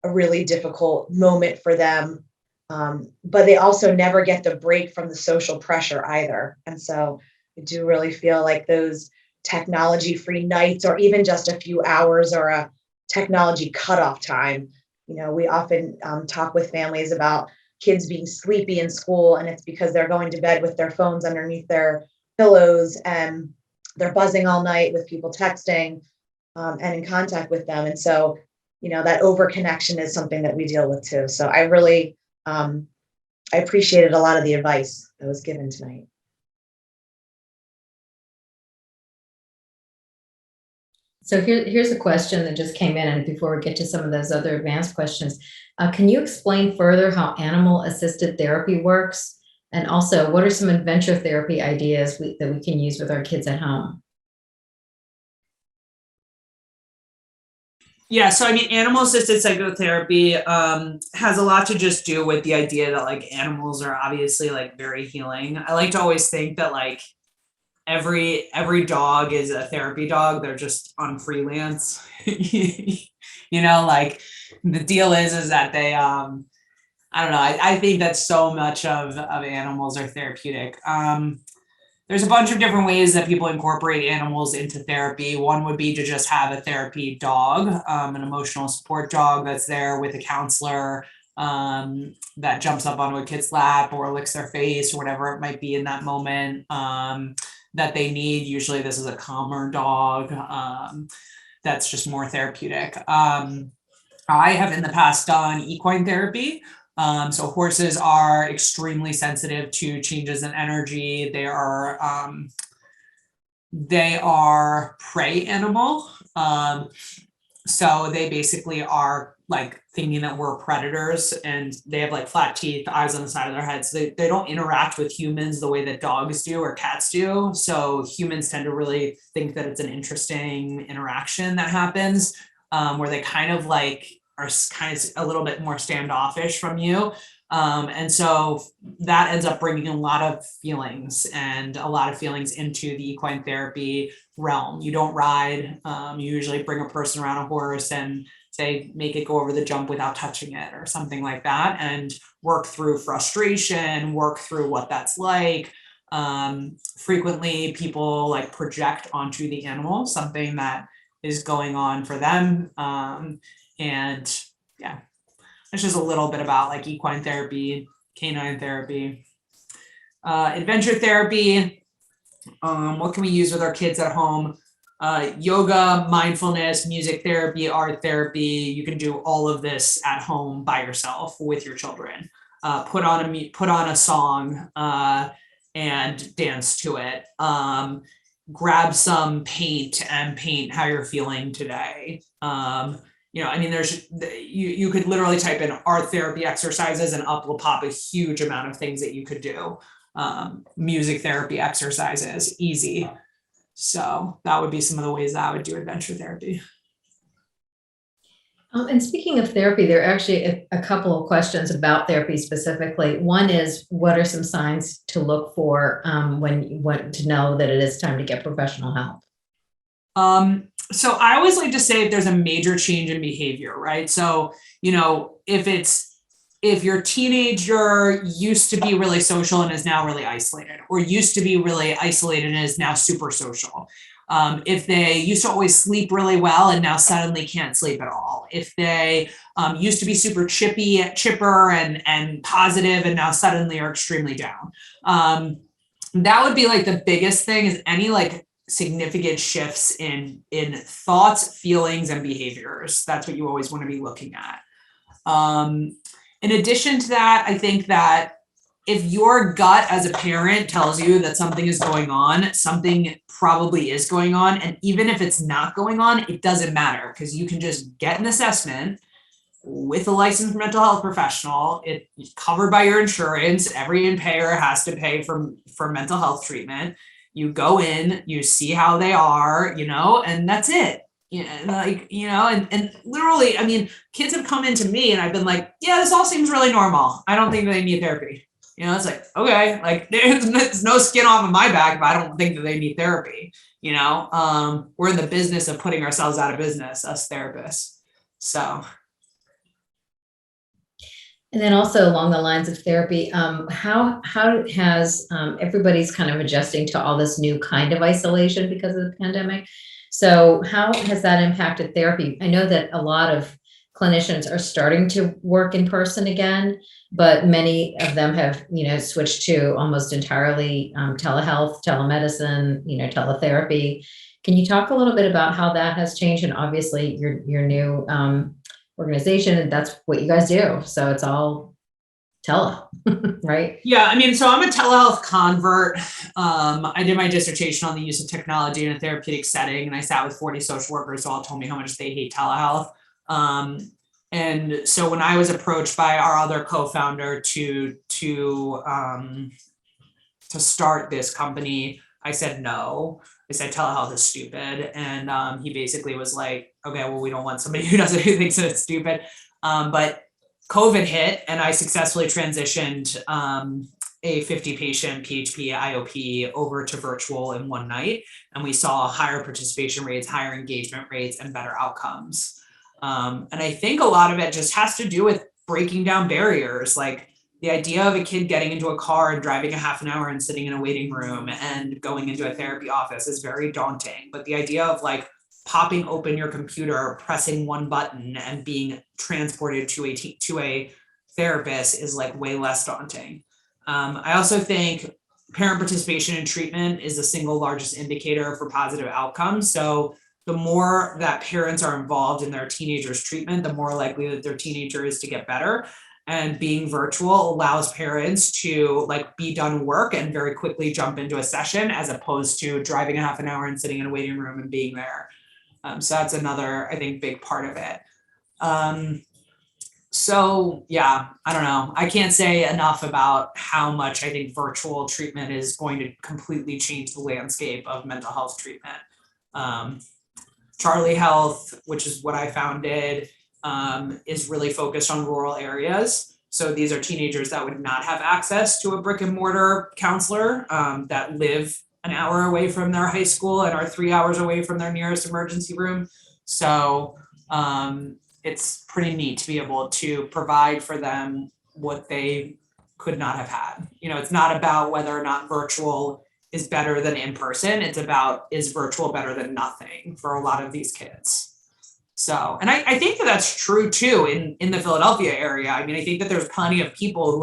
a really difficult moment for them. But they also never get the break from the social pressure either. And so I do really feel like those technology-free nights, or even just a few hours or a technology cutoff time, we often talk with families about kids being sleepy in school, and it's because they're going to bed with their phones underneath their pillows and they're buzzing all night with people texting and in contact with them. And so, that over connection is something that we deal with too. So I really, I appreciated a lot of the advice that was given tonight. So here's a question that just came in, and before we get to some of those other advanced questions, can you explain further how animal-assisted therapy works? And also, what are some adventure therapy ideas that we can use with our kids at home? Yeah, so I mean, animal-assisted psychotherapy has a lot to just do with the idea that like animals are obviously like very healing. I like to always think that like every dog is a therapy dog. They're just on freelance. Like the deal is that they I don't know. I think that so much of animals are therapeutic. There's a bunch of different ways that people incorporate animals into therapy. One would be to just have a therapy dog, an emotional support dog that's there with a counselor that jumps up onto a kid's lap or licks their face or whatever it might be in that moment that they need. Usually this is a calmer dog that's just more therapeutic. I have in the past done equine therapy. So horses are extremely sensitive to changes in energy. They are prey animal. So they basically are like thinking that we're predators, and they have like flat teeth, eyes on the side of their heads. They don't interact with humans the way that dogs do or cats do. So humans tend to really think that it's an interesting interaction that happens, where they kind of like are kind of a little bit more standoffish from you. And so that ends up bringing a lot of feelings into the equine therapy realm. You don't ride, you usually bring a person around a horse and say, make it go over the jump without touching it or something like that, and work through frustration, work through what that's like. Frequently people like project onto the animal something that is going on for them. And yeah, it's just a little bit about like equine therapy, canine therapy, adventure therapy. What can we use with our kids at home? Yoga, mindfulness, music therapy, art therapy. You can do all of this at home by yourself with your children. Put on a song and dance to it. Grab some paint and paint how you're feeling today. You could literally type in art therapy exercises and up will pop a huge amount of things that you could do. Music therapy exercises, easy. So that would be some of the ways that I would do adventure therapy. And speaking of therapy, there are actually a couple of questions about therapy specifically. One is, what are some signs to look for when you want to know that it is time to get professional help? So I always like to say if there's a major change in behavior, right? So, if your teenager used to be really social and is now really isolated, or used to be really isolated and is now super social. If they used to always sleep really well and now suddenly can't sleep at all. If they used to be super chipper and positive and now suddenly are extremely down. That would be like the biggest thing, is any like significant shifts in thoughts, feelings, and behaviors. That's what you always want to be looking at. In addition to that, I think that if your gut as a parent tells you that something is going on, something probably is going on. And even if it's not going on, it doesn't matter, because you can just get an assessment with a licensed mental health professional. It's covered by your insurance. Every payer has to pay for mental health treatment. You go in, you see how they are, and that's it. And literally, I mean, kids have come into me and I've been like, yeah, this all seems really normal. I don't think they need therapy. It's like, okay, like there's no skin off of my back if I don't think that they need therapy. We're in the business of putting ourselves out of business, us therapists. So. And then also along the lines of therapy, how has everybody's kind of adjusting to all this new kind of isolation because of the pandemic? So how has that impacted therapy? I know that a lot of clinicians are starting to work in person again, but many of them have, switched to almost entirely telehealth, telemedicine, teletherapy. Can you talk a little bit about how that has changed? And obviously your new organization, and that's what you guys do. So it's all tele, right? Yeah, I mean, so I'm a telehealth convert. I did my dissertation on the use of technology in a therapeutic setting, and I sat with 40 social workers who all told me how much they hate telehealth. And so when I was approached by our other co-founder to start this company, I said no. I said telehealth is stupid, and he basically was like, "Okay, well, we don't want somebody who thinks that it's stupid." But COVID hit, and I successfully transitioned a 50-patient PHP IOP over to virtual in one night, and we saw higher participation rates, higher engagement rates, and better outcomes. And I think a lot of it just has to do with breaking down barriers, like the idea of a kid getting into a car and driving a half an hour and sitting in a waiting room and going into a therapy office is very daunting. But the idea of like popping open your computer, pressing one button, and being transported to a therapist is like way less daunting. I also think parent participation in treatment is the single largest indicator for positive outcomes. So the more that parents are involved in their teenagers' treatment, the more likely that their teenager is to get better. And being virtual allows parents to like be done work and very quickly jump into a session, as opposed to driving a half an hour and sitting in a waiting room and being there. So that's another, I think, big part of it. So yeah, I don't know. I can't say enough about how much I think virtual treatment is going to completely change the landscape of mental health treatment. Charlie Health, which is what I founded, is really focused on rural areas. So these are teenagers that would not have access to a brick and mortar counselor, that live an hour away from their high school and are 3 hours away from their nearest emergency room. So it's pretty neat to be able to provide for them what they could not have had. It's not about whether or not virtual is better than in person. It's about, is virtual better than nothing for a lot of these kids? So, and I think that that's true too in the Philadelphia area. I mean, I think that there's plenty of people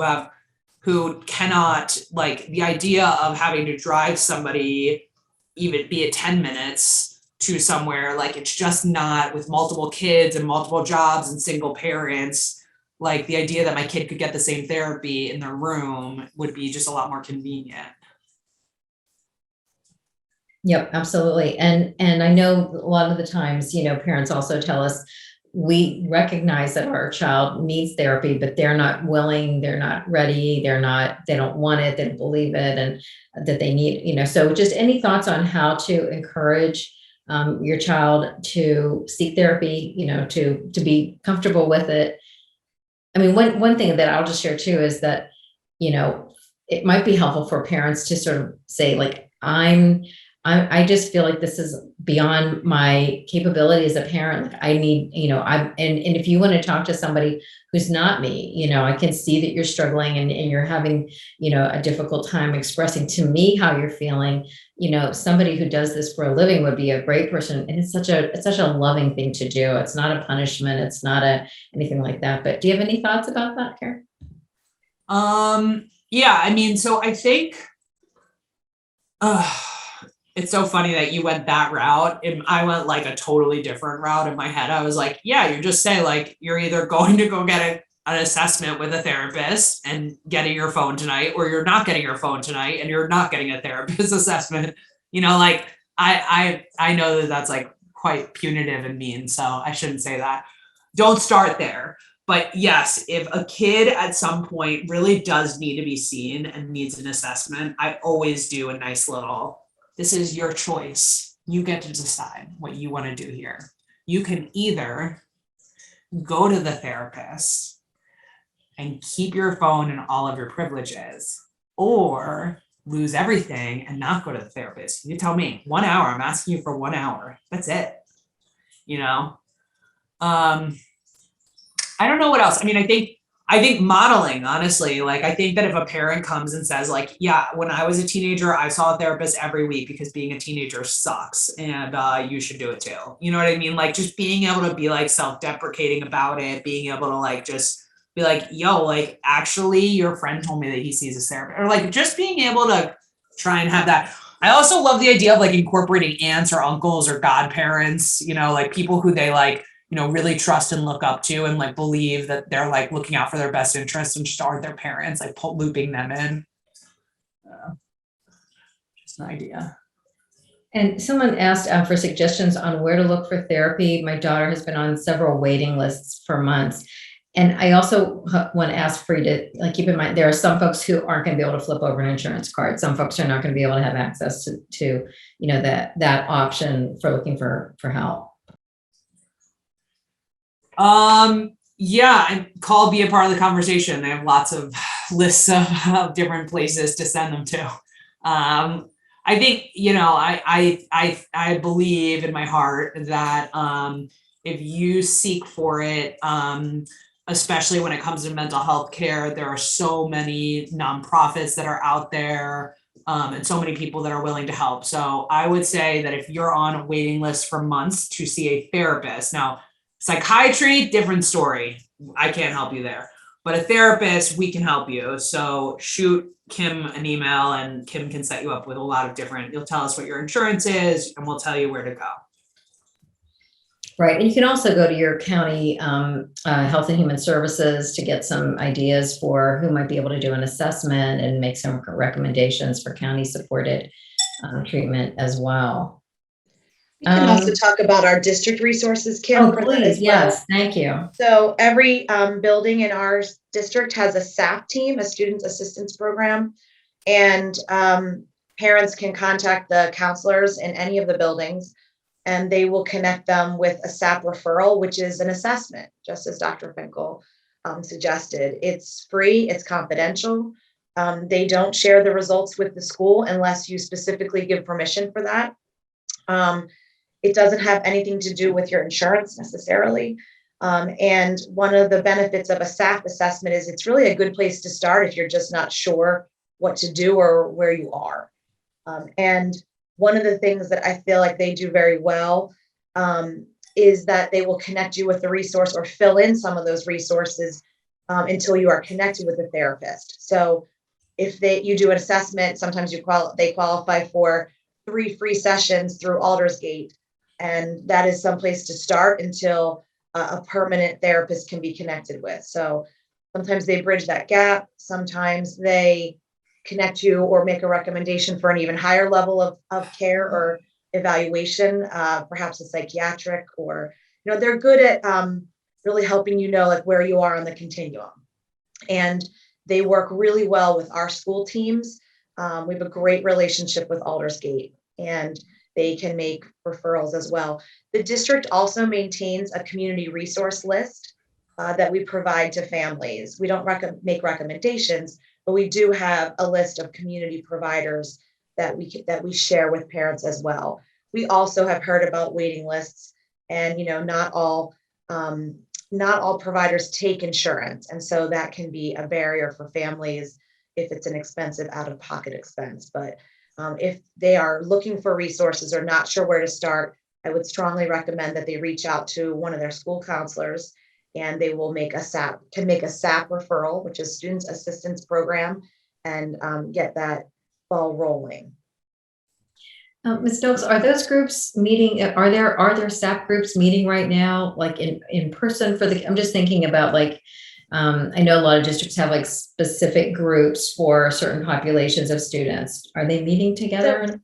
who cannot, like the idea of having to drive somebody, even be it 10 minutes to somewhere, like it's just not, with multiple kids and multiple jobs and single parents, like the idea that my kid could get the same therapy in their room would be just a lot more convenient. Yep, absolutely. And I know a lot of the times, parents also tell us we recognize that our child needs therapy, but they're not willing, they're not ready, they don't want it, they don't believe it, and that they need, so just any thoughts on how to encourage your child to seek therapy, to be comfortable with it. I mean, one thing that I'll just share too is that, it might be helpful for parents to sort of say, like, I just feel like this is beyond my capability as a parent. Like I need, and if you want to talk to somebody who's not me, I can see that you're struggling and you're having, a difficult time expressing to me how you're feeling. Somebody who does this for a living would be a great person. And it's such a loving thing to do. It's not a punishment. It's not anything like that. But do you have any thoughts about that, Karen? Yeah, I mean, so I think, it's so funny that you went that route, and I went like a totally different route in my head. I was like, yeah, you just say like, you're either going to go get an assessment with a therapist and getting your phone tonight, or you're not getting your phone tonight and you're not getting a therapist assessment. Like I know that that's like quite punitive and mean, so I shouldn't say that. don't start there. But yes, if a kid at some point really does need to be seen and needs an assessment, I always do a nice little, this is your choice. You get to decide what you want to do here. You can either go to the therapist and keep your phone and all of your privileges, or lose everything and not go to the therapist. You tell me, 1 hour, I'm asking you for 1 hour. That's it. You know? I don't know what else. I mean, I think modeling, honestly, like, I think that if a parent comes and says, like, yeah, when I was a teenager, I saw a therapist every week because being a teenager sucks, and you should do it too. You know what I mean? Like, just being able to be like self-deprecating about it, being able to like just be like, yo, like, actually your friend told me that he sees a therapist, or like just being able to try and have that. I also love the idea of like incorporating aunts or uncles or godparents, you know, like people who they like, you know, really trust and look up to and like believe that they're like looking out for their best interests and just aren't their parents, like looping them in. Just an idea. And someone asked for suggestions on where to look for therapy. My daughter has been on several waiting lists for months. And I also want to ask for you to like keep in mind, there are some folks who aren't going to be able to flip over an insurance card. Some folks are not going to be able to have access to you know, that option for looking for help. Yeah, and call, be a part of the conversation. They have lots of lists of different places to send them to. I think, you know, I believe in my heart that if you seek for it, especially when it comes to mental health care, there are so many nonprofits that are out there, and so many people that are willing to help. So I would say that if you're on a waiting list for months to see a therapist, now psychiatry, different story. I can't help you there. But a therapist, we can help you. So shoot Kim an email and Kim can set you up with a lot of different, you'll tell us what your insurance is and we'll tell you where to go. Right. And you can also go to your county Health and Human Services to get some ideas for who might be able to do an assessment and make some recommendations for county supported treatment as well. We can also talk about our district resources, Kim. Oh, please. Yes. Thank you. So every building in our district has a SAP team, a Student Assistance Program, and parents can contact the counselors in any of the buildings, and they will connect them with a SAP referral, which is an assessment, just as Dr. Fenkel suggested. It's free, it's confidential. They don't share the results with the school unless you specifically give permission for that. It doesn't have anything to do with your insurance necessarily. And one of the benefits of a SAP assessment is it's really a good place to start if you're just not sure what to do or where you are. And one of the things that I feel like they do very well is that they will connect you with the resource or fill in some of those resources until you are connected with a therapist. So if you do an assessment, sometimes they qualify for 3 free sessions through Aldersgate. And that is some place to start until a permanent therapist can be connected with. So sometimes they bridge that gap. Sometimes they connect you or make a recommendation for an even higher level of care or evaluation, perhaps a psychiatric, or, you know, they're good at really helping you know like where you are on the continuum. And they work really well with our school teams. We have a great relationship with Aldersgate, and they can make referrals as well. The district also maintains a community resource list that we provide to families. We don't make recommendations, but we do have a list of community providers that we share with parents as well. We also have heard about waiting lists, and you know, not all providers take insurance, and so that can be a barrier for families if it's an expensive out-of-pocket expense. But if they are looking for resources or not sure where to start, I would strongly recommend that they reach out to one of their school counselors, and they will make a SAP referral, which is Student Assistance Program, and get that ball rolling. Ms. Stokes, are those groups meeting? Are there SAP groups meeting right now, like in person for I'm just thinking about like, I know a lot of districts have like specific groups for certain populations of students. Are they meeting together?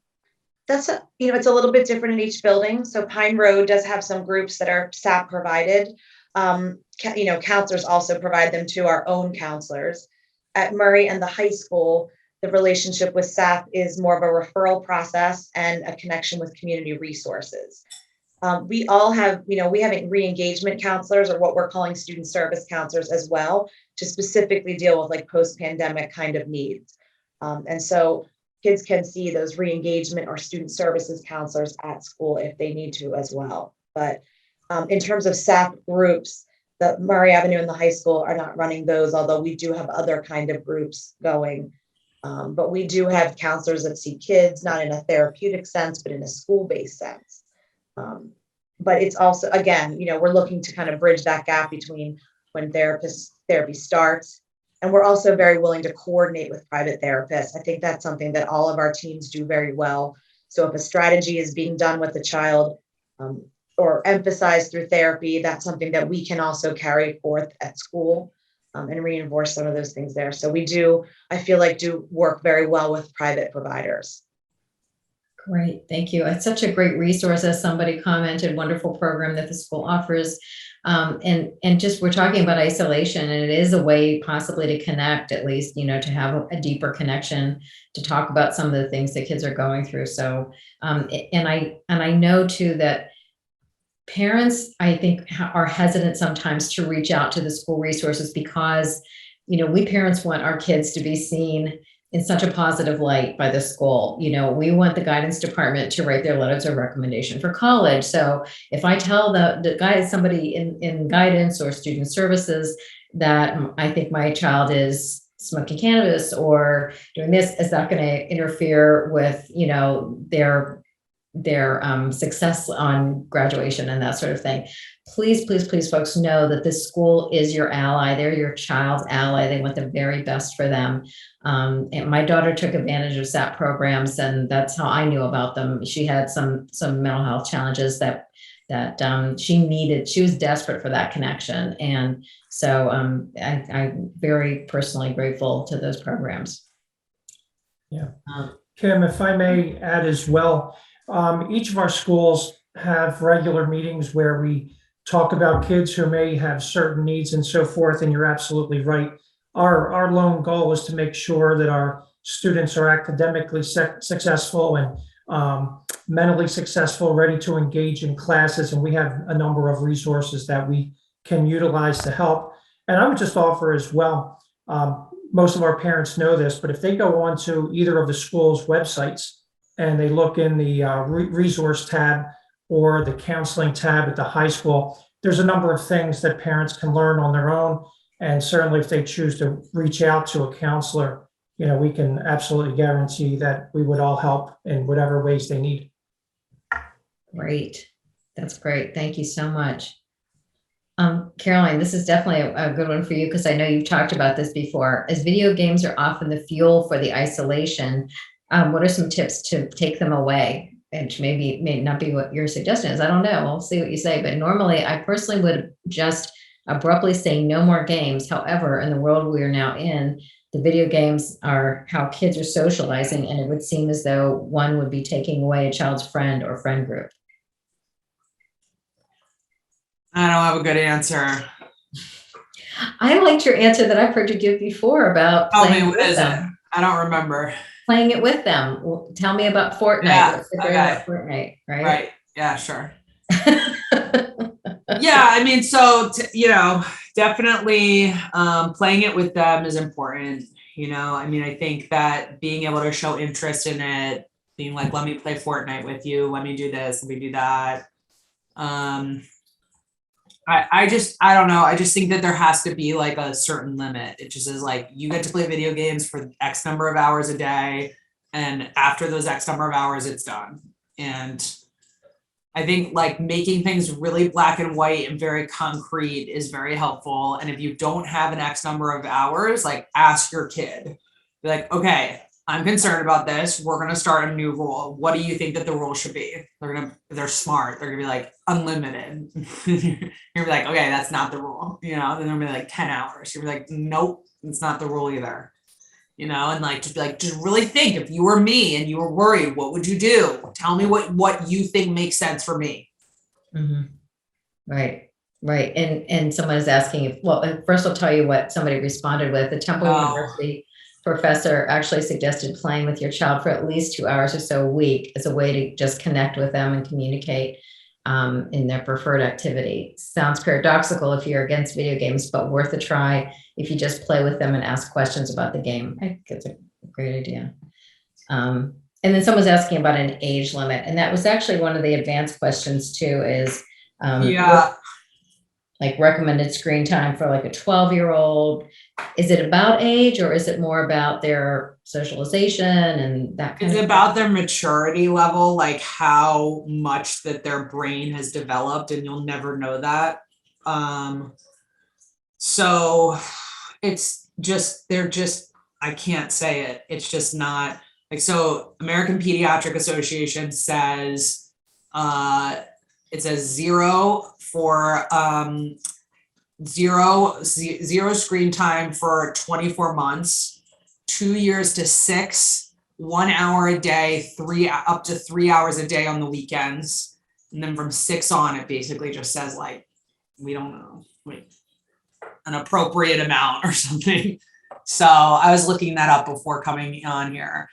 That's it's a little bit different in each building. So Pine Road does have some groups that are staff provided. Counselors also provide them to our own counselors. At Murray and the high school, the relationship with staff is more of a referral process and a connection with community resources. We all have, we have re-engagement counselors, or what we're calling student service counselors as well, to specifically deal with like post-pandemic kind of needs. And so kids can see those re-engagement or student services counselors at school if they need to as well. But in terms of staff groups, the Murray Avenue and the high school are not running those, although we do have other kind of groups going. But we do have counselors that see kids, not in a therapeutic sense, but in a school-based sense. But it's also, again, we're looking to kind of bridge that gap between when therapy starts. And we're also very willing to coordinate with private therapists. I think that's something that all of our teams do very well. So if a strategy is being done with the child or emphasized through therapy, that's something that we can also carry forth at school and reinforce some of those things there. So we do, I feel like, do work very well with private providers. Great, thank you. It's such a great resource, as somebody commented, wonderful program that the school offers. And just, we're talking about isolation, and it is a way possibly to connect, at least, to have a deeper connection, to talk about some of the things that kids are going through. So, and I know too that parents, I think, are hesitant sometimes to reach out to the school resources because, we parents want our kids to be seen in such a positive light by the school. We want the guidance department to write their letters of recommendation for college. So if I tell the guy, somebody in guidance or student services, that I think my child is smoking cannabis or doing this, is that going to interfere with, their success on graduation and that sort of thing? Please, please, please, folks, know that this school is your ally. They're your child's ally. They want the very best for them. And my daughter took advantage of SAP programs, and that's how I knew about them. She had some mental health challenges that she needed. She was desperate for that connection. And so I'm very personally grateful to those programs. Yeah. Kim, if I may add as well, each of our schools have regular meetings where we talk about kids who may have certain needs and so forth. And you're absolutely right. Our lone goal is to make sure that our students are academically successful and mentally successful, ready to engage in classes. And we have a number of resources that we can utilize to help. And I would just offer as well, most of our parents know this, but if they go onto either of the school's websites and they look in the resource tab or the counseling tab at the high school, there's a number of things that parents can learn on their own. And certainly if they choose to reach out to a counselor, we can absolutely guarantee that we would all help in whatever ways they need. Great. That's great. Thank you so much. Caroline, this is definitely a good one for you, because I know you've talked about this before. As video games are often the fuel for the isolation, what are some tips to take them away? And may not be what your suggestion is. I don't know. We'll see what you say. But normally, I personally would just abruptly say no more games. However, in the world we are now in, the video games are how kids are socializing, and it would seem as though one would be taking away a child's friend or friend group. I don't have a good answer. I liked your answer that I've heard you give before about Tell me, playing what with is them. it? I don't remember. Playing it with them. Tell me about Fortnite. Yeah, What's the great about Fortnite, right? Right. Yeah, sure. Yeah, I mean, so, definitely playing it with them is important. I mean, I think that being able to show interest in it, being like, let me play Fortnite with you, let me do this, let me do that. I don't know. I just think that there has to be like a certain limit. It just is like, you get to play video games for X number of hours a day. And after those X number of hours, it's done. And I think like making things really black and white and very concrete is very helpful. And if you don't have an X number of hours, like ask your kid, be like, okay, I'm concerned about this. We're going to start a new rule. What do you think that the rule should be? They're smart. They're going to be like unlimited. You're going to be like, okay, that's not the rule. Then they'll be like 10 hours. You'll be like, nope, it's not the rule either. and like, just be like, just really think, if you were me and you were worried, what would you do? Tell me what you think makes sense for me. Mhm. Right, right. And someone is asking if, well, first I'll tell you what somebody responded with. The Temple University professor actually suggested playing with your child for at least 2 hours or so a week as a way to just connect with them and communicate in their preferred activity. Sounds paradoxical if you're against video games, but worth a try if you just play with them and ask questions about the game. I think it's a great idea. And then someone's asking about an age limit, and that was actually one of the advanced questions too, is like recommended screen time for like a 12-year-old. Is it about age, or is it more about their socialization and that kind It's of about their maturity level, like how much that their brain has developed, and you'll never know that. So it's just, I can't say it. It's just not like, so American Pediatric Association says, it says 0 for, zero screen time for 24 months, 2 years to 6, 1 hour a day, up to 3 hours a day on the weekends. And then from 6 on, it basically just says like, we don't know, like an appropriate amount or something. So I was looking that up before coming on here.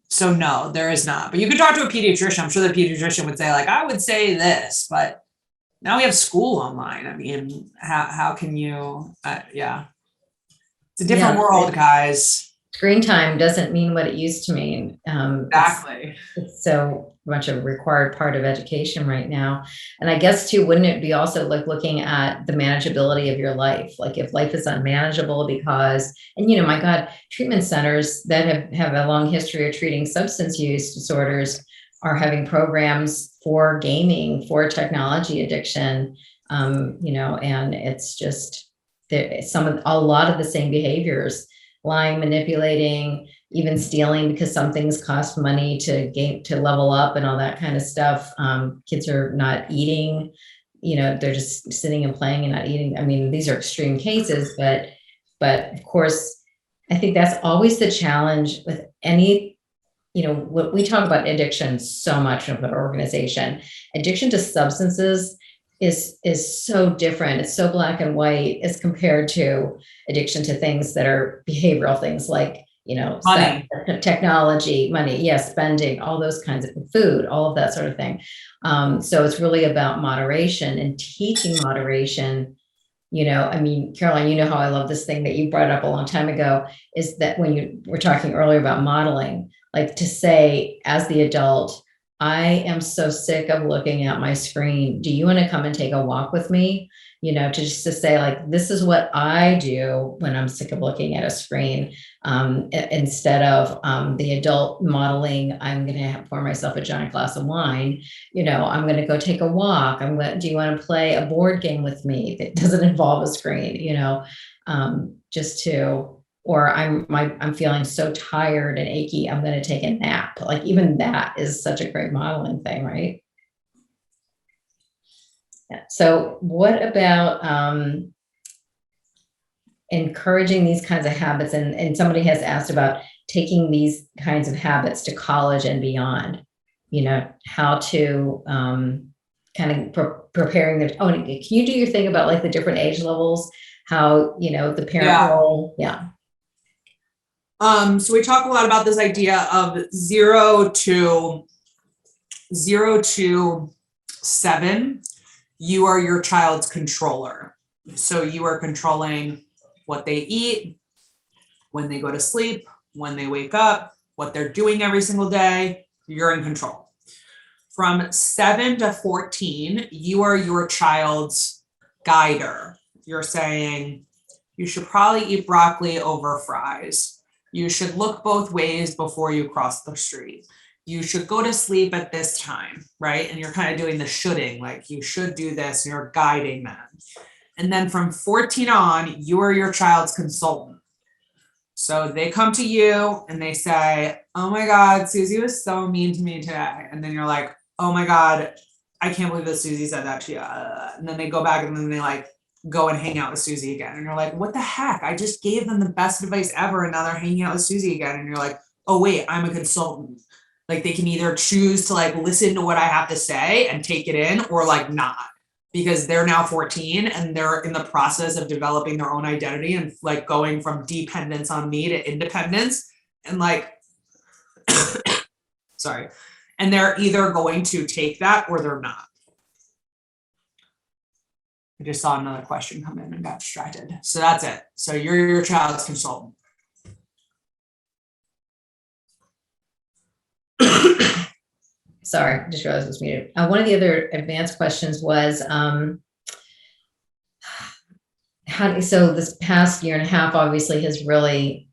So no, there is not, but you could talk to a pediatrician. I'm sure the pediatrician would say like, I would say this, but now we have school online. I mean, how can you, yeah. It's a different world, guys. Screen time doesn't mean what it used to mean. Exactly. It's so much a required part of education right now. And I guess too, wouldn't it be also like looking at the manageability of your life? Like if life is unmanageable because, and my God, treatment centers that have a long history of treating substance use disorders are having programs for gaming, for technology addiction, and it's just a lot of the same behaviors, lying, manipulating, even stealing because some things cost money to level up and all that kind of stuff. Kids are not eating, they're just sitting and playing and not eating. I mean, these are extreme cases, but of course, I think that's always the challenge with any, what we talk about addiction so much with our organization. Addiction to substances is so different. It's so black and white as compared to addiction to things that are behavioral things like, Money. technology, money, yes, spending, all those kinds of food, all of that sort of thing. So it's really about moderation and teaching moderation. I mean, Caroline, how I love this thing that you brought up a long time ago, is that when you were talking earlier about modeling, like to say as the adult, I am so sick of looking at my screen. Do you want to come and take a walk with me? To say like, this is what I do when I'm sick of looking at a screen, instead of the adult modeling, I'm going to pour myself a giant glass of wine. I'm going to go take a walk. Do you want to play a board game with me that doesn't involve a screen? Or I'm feeling so tired and achy, I'm going to take a nap. Like even that is such a great modeling thing, right? Yeah. So what about encouraging these kinds of habits? And somebody has asked about taking these kinds of habits to college and beyond, how to kind of preparing them. Oh, can you do your thing about like the different age levels? How, the parent role? Yeah. So we talk a lot about this idea of 0 to 7. You are your child's controller. So you are controlling what they eat, when they go to sleep, when they wake up, what they're doing every single day. You're in control. From 7 to 14, you are your child's guider. You're saying, you should probably eat broccoli over fries. You should look both ways before you cross the street. You should go to sleep at this time, right? And you're kind of doing the shoulding, like you should do this, and you're guiding them. And then from 14 on, you are your child's consultant. So they come to you and they say, oh my God, Susie was so mean to me today. And then you're like, oh my God, I can't believe that Susie said that to you. And then they go back and then they like go and hang out with Susie again. And you're like, what the heck? I just gave them the best advice ever and now they're hanging out with Susie again. And you're like, oh wait, I'm a consultant. Like they can either choose to like listen to what I have to say and take it in or like not, because they're now 14 and they're in the process of developing their own identity and like going from dependence on me to independence and like, sorry. And they're either going to take that or they're not. I just saw another question come in and got distracted. So that's it. So you're your child's consultant. Sorry, just realized it was muted. One of the other advanced questions was, so this past year and a half obviously has really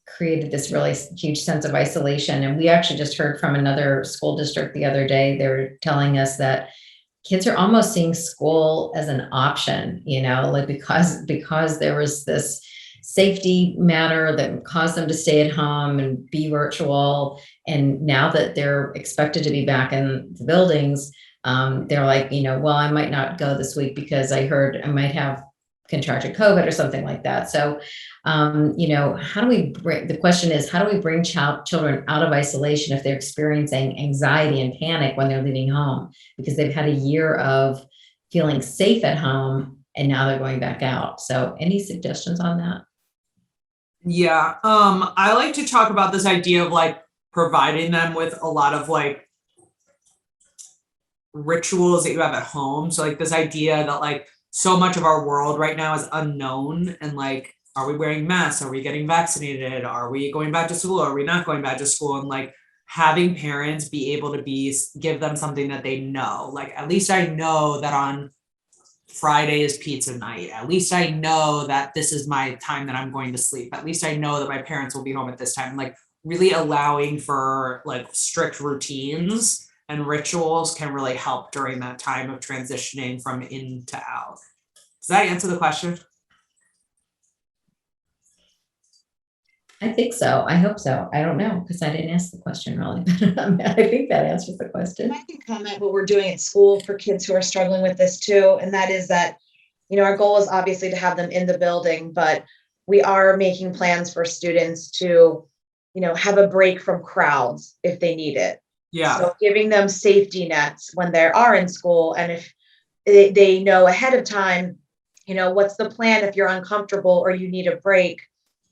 created this really huge sense of isolation. And we actually just heard from another school district the other day. They were telling us that kids are almost seeing school as an option, like because there was this safety matter that caused them to stay at home and be virtual. And now that they're expected to be back in the buildings, they're like, well, I might not go this week because I heard I might have contracted COVID or something like that. So, how do we bring, the question is, how do we bring children out of isolation if they're experiencing anxiety and panic when they're leaving home because they've had a year of feeling safe at home and now they're going back out? So any suggestions on that? Yeah. I like to talk about this idea of like providing them with a lot of like rituals that you have at home. So like this idea that like so much of our world right now is unknown and like, are we wearing masks? Are we getting vaccinated? Are we going back to school? Are we not going back to school? And like having parents be able to give them something that they know. Like, at least I know that on Friday is pizza night. At least I know that this is my time that I'm going to sleep. At least I know that my parents will be home at this time. Like really allowing for like strict routines and rituals can really help during that time of transitioning from in to out. Does that answer the question? I think so. I hope so. I don't know because I didn't ask the question really. I think that answers the question. I can comment what we're doing at school for kids who are struggling with this too. And that is that, our goal is obviously to have them in the building, but we are making plans for students to, have a break from crowds if they need it. Yeah. So giving them safety nets when they are in school. And if they know ahead of time, what's the plan if you're uncomfortable or you need a break?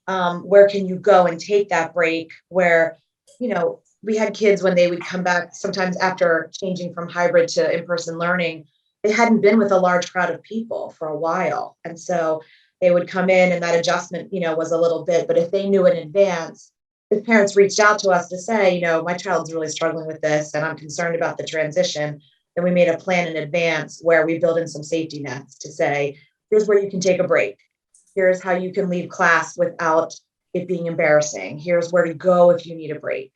Where can you go and take that break? Where, we had kids when they would come back sometimes after changing from hybrid to in-person learning, they hadn't been with a large crowd of people for a while. And so they would come in and that adjustment, was a little bit, but if they knew in advance, if parents reached out to us to say, my child's really struggling with this and I'm concerned about the transition, then we made a plan in advance where we build in some safety nets to say, here's where you can take a break. Here's how you can leave class without it being embarrassing. Here's where to go if you need a break.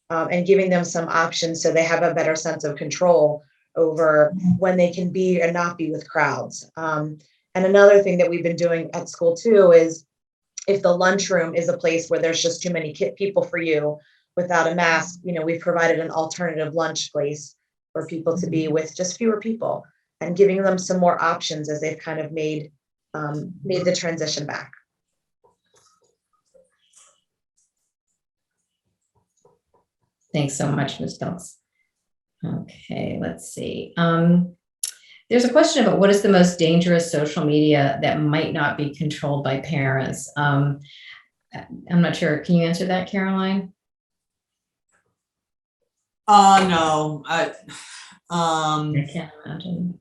And giving them some options so they have a better sense of control over when they can be and not be with crowds. And another thing that we've been doing at school too is if the lunchroom is a place where there's just too many people for you without a mask, we've provided an alternative lunch place for people to be with just fewer people and giving them some more options as they've kind of made the transition back. Thanks so much, Ms. Phelps. Okay, let's see. There's a question about what is the most dangerous social media that might not be controlled by parents. I'm not sure. Can you answer that, Caroline? No. I can't imagine.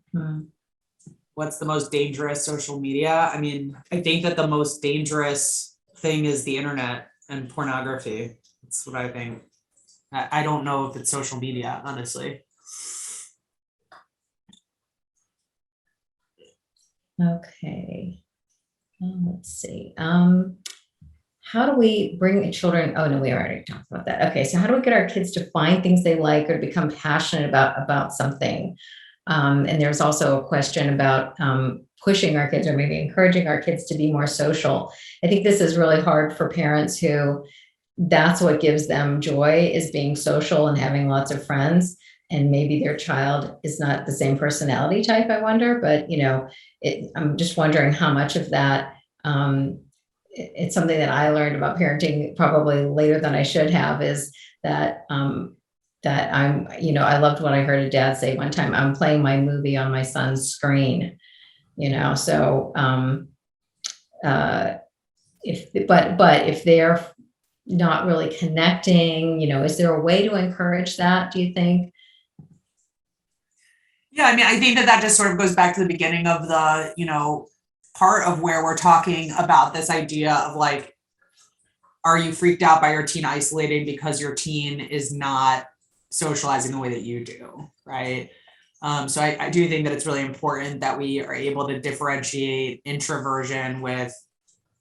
What's the most dangerous social media? I mean, I think that the most dangerous thing is the internet and pornography. That's what I think. I don't know if it's social media, honestly. Okay. Let's see. How do we bring children? Oh no, we already talked about that. Okay, so how do we get our kids to find things they like or become passionate about something? And there's also a question about pushing our kids or maybe encouraging our kids to be more social. I think this is really hard for parents who that's what gives them joy is being social and having lots of friends. and maybe their child is not the same personality type, I wonder, but I'm just wondering how much of that, it's something that I learned about parenting probably later than I should have, is that I loved what I heard a dad say one time: I'm playing my movie on my son's screen, so if they're not really connecting, is there a way to encourage that, do you think? Yeah, I mean, I think that just sort of goes back to the beginning of the, part of where we're talking about this idea of like, are you freaked out by your teen isolating because your teen is not socializing the way that you do, right? So I do think that it's really important that we are able to differentiate introversion with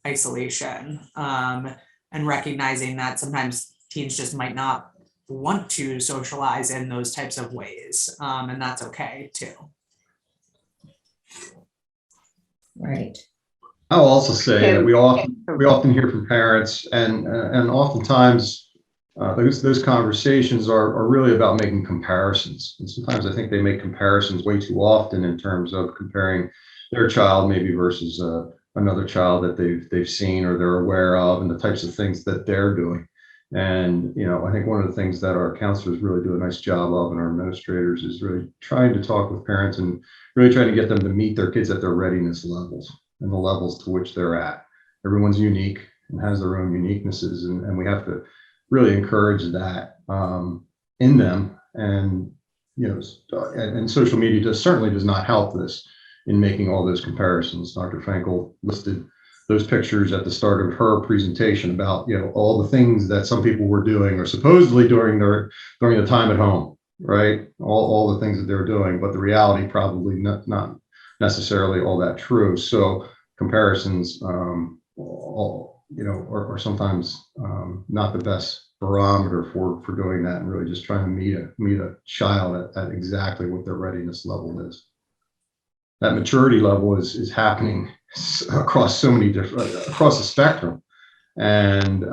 isolation, and recognizing that sometimes teens just might not want to socialize in those types of ways, and that's okay too. Right. I'll also say that we often hear from parents, and oftentimes those conversations are really about making comparisons. And sometimes I think they make comparisons way too often in terms of comparing their child maybe versus another child that they've seen or they're aware of, and the types of things that they're doing. And I think one of the things that our counselors really do a nice job of, and our administrators, is really trying to talk with parents and really trying to get them to meet their kids at their readiness levels and the levels to which they're at. Everyone's unique and has their own uniquenesses, and we have to really encourage that in them. And and social media certainly does not help this in making all those comparisons. Dr. Fenkel listed those pictures at the start of her presentation about all the things that some people were doing or supposedly during the time at home, right? All the things that they're doing, but the reality probably not necessarily all that true. So comparisons are sometimes not the best barometer for doing that, and really just trying to meet a child at exactly what their readiness level is. That maturity level is happening across so many different, across the spectrum. And,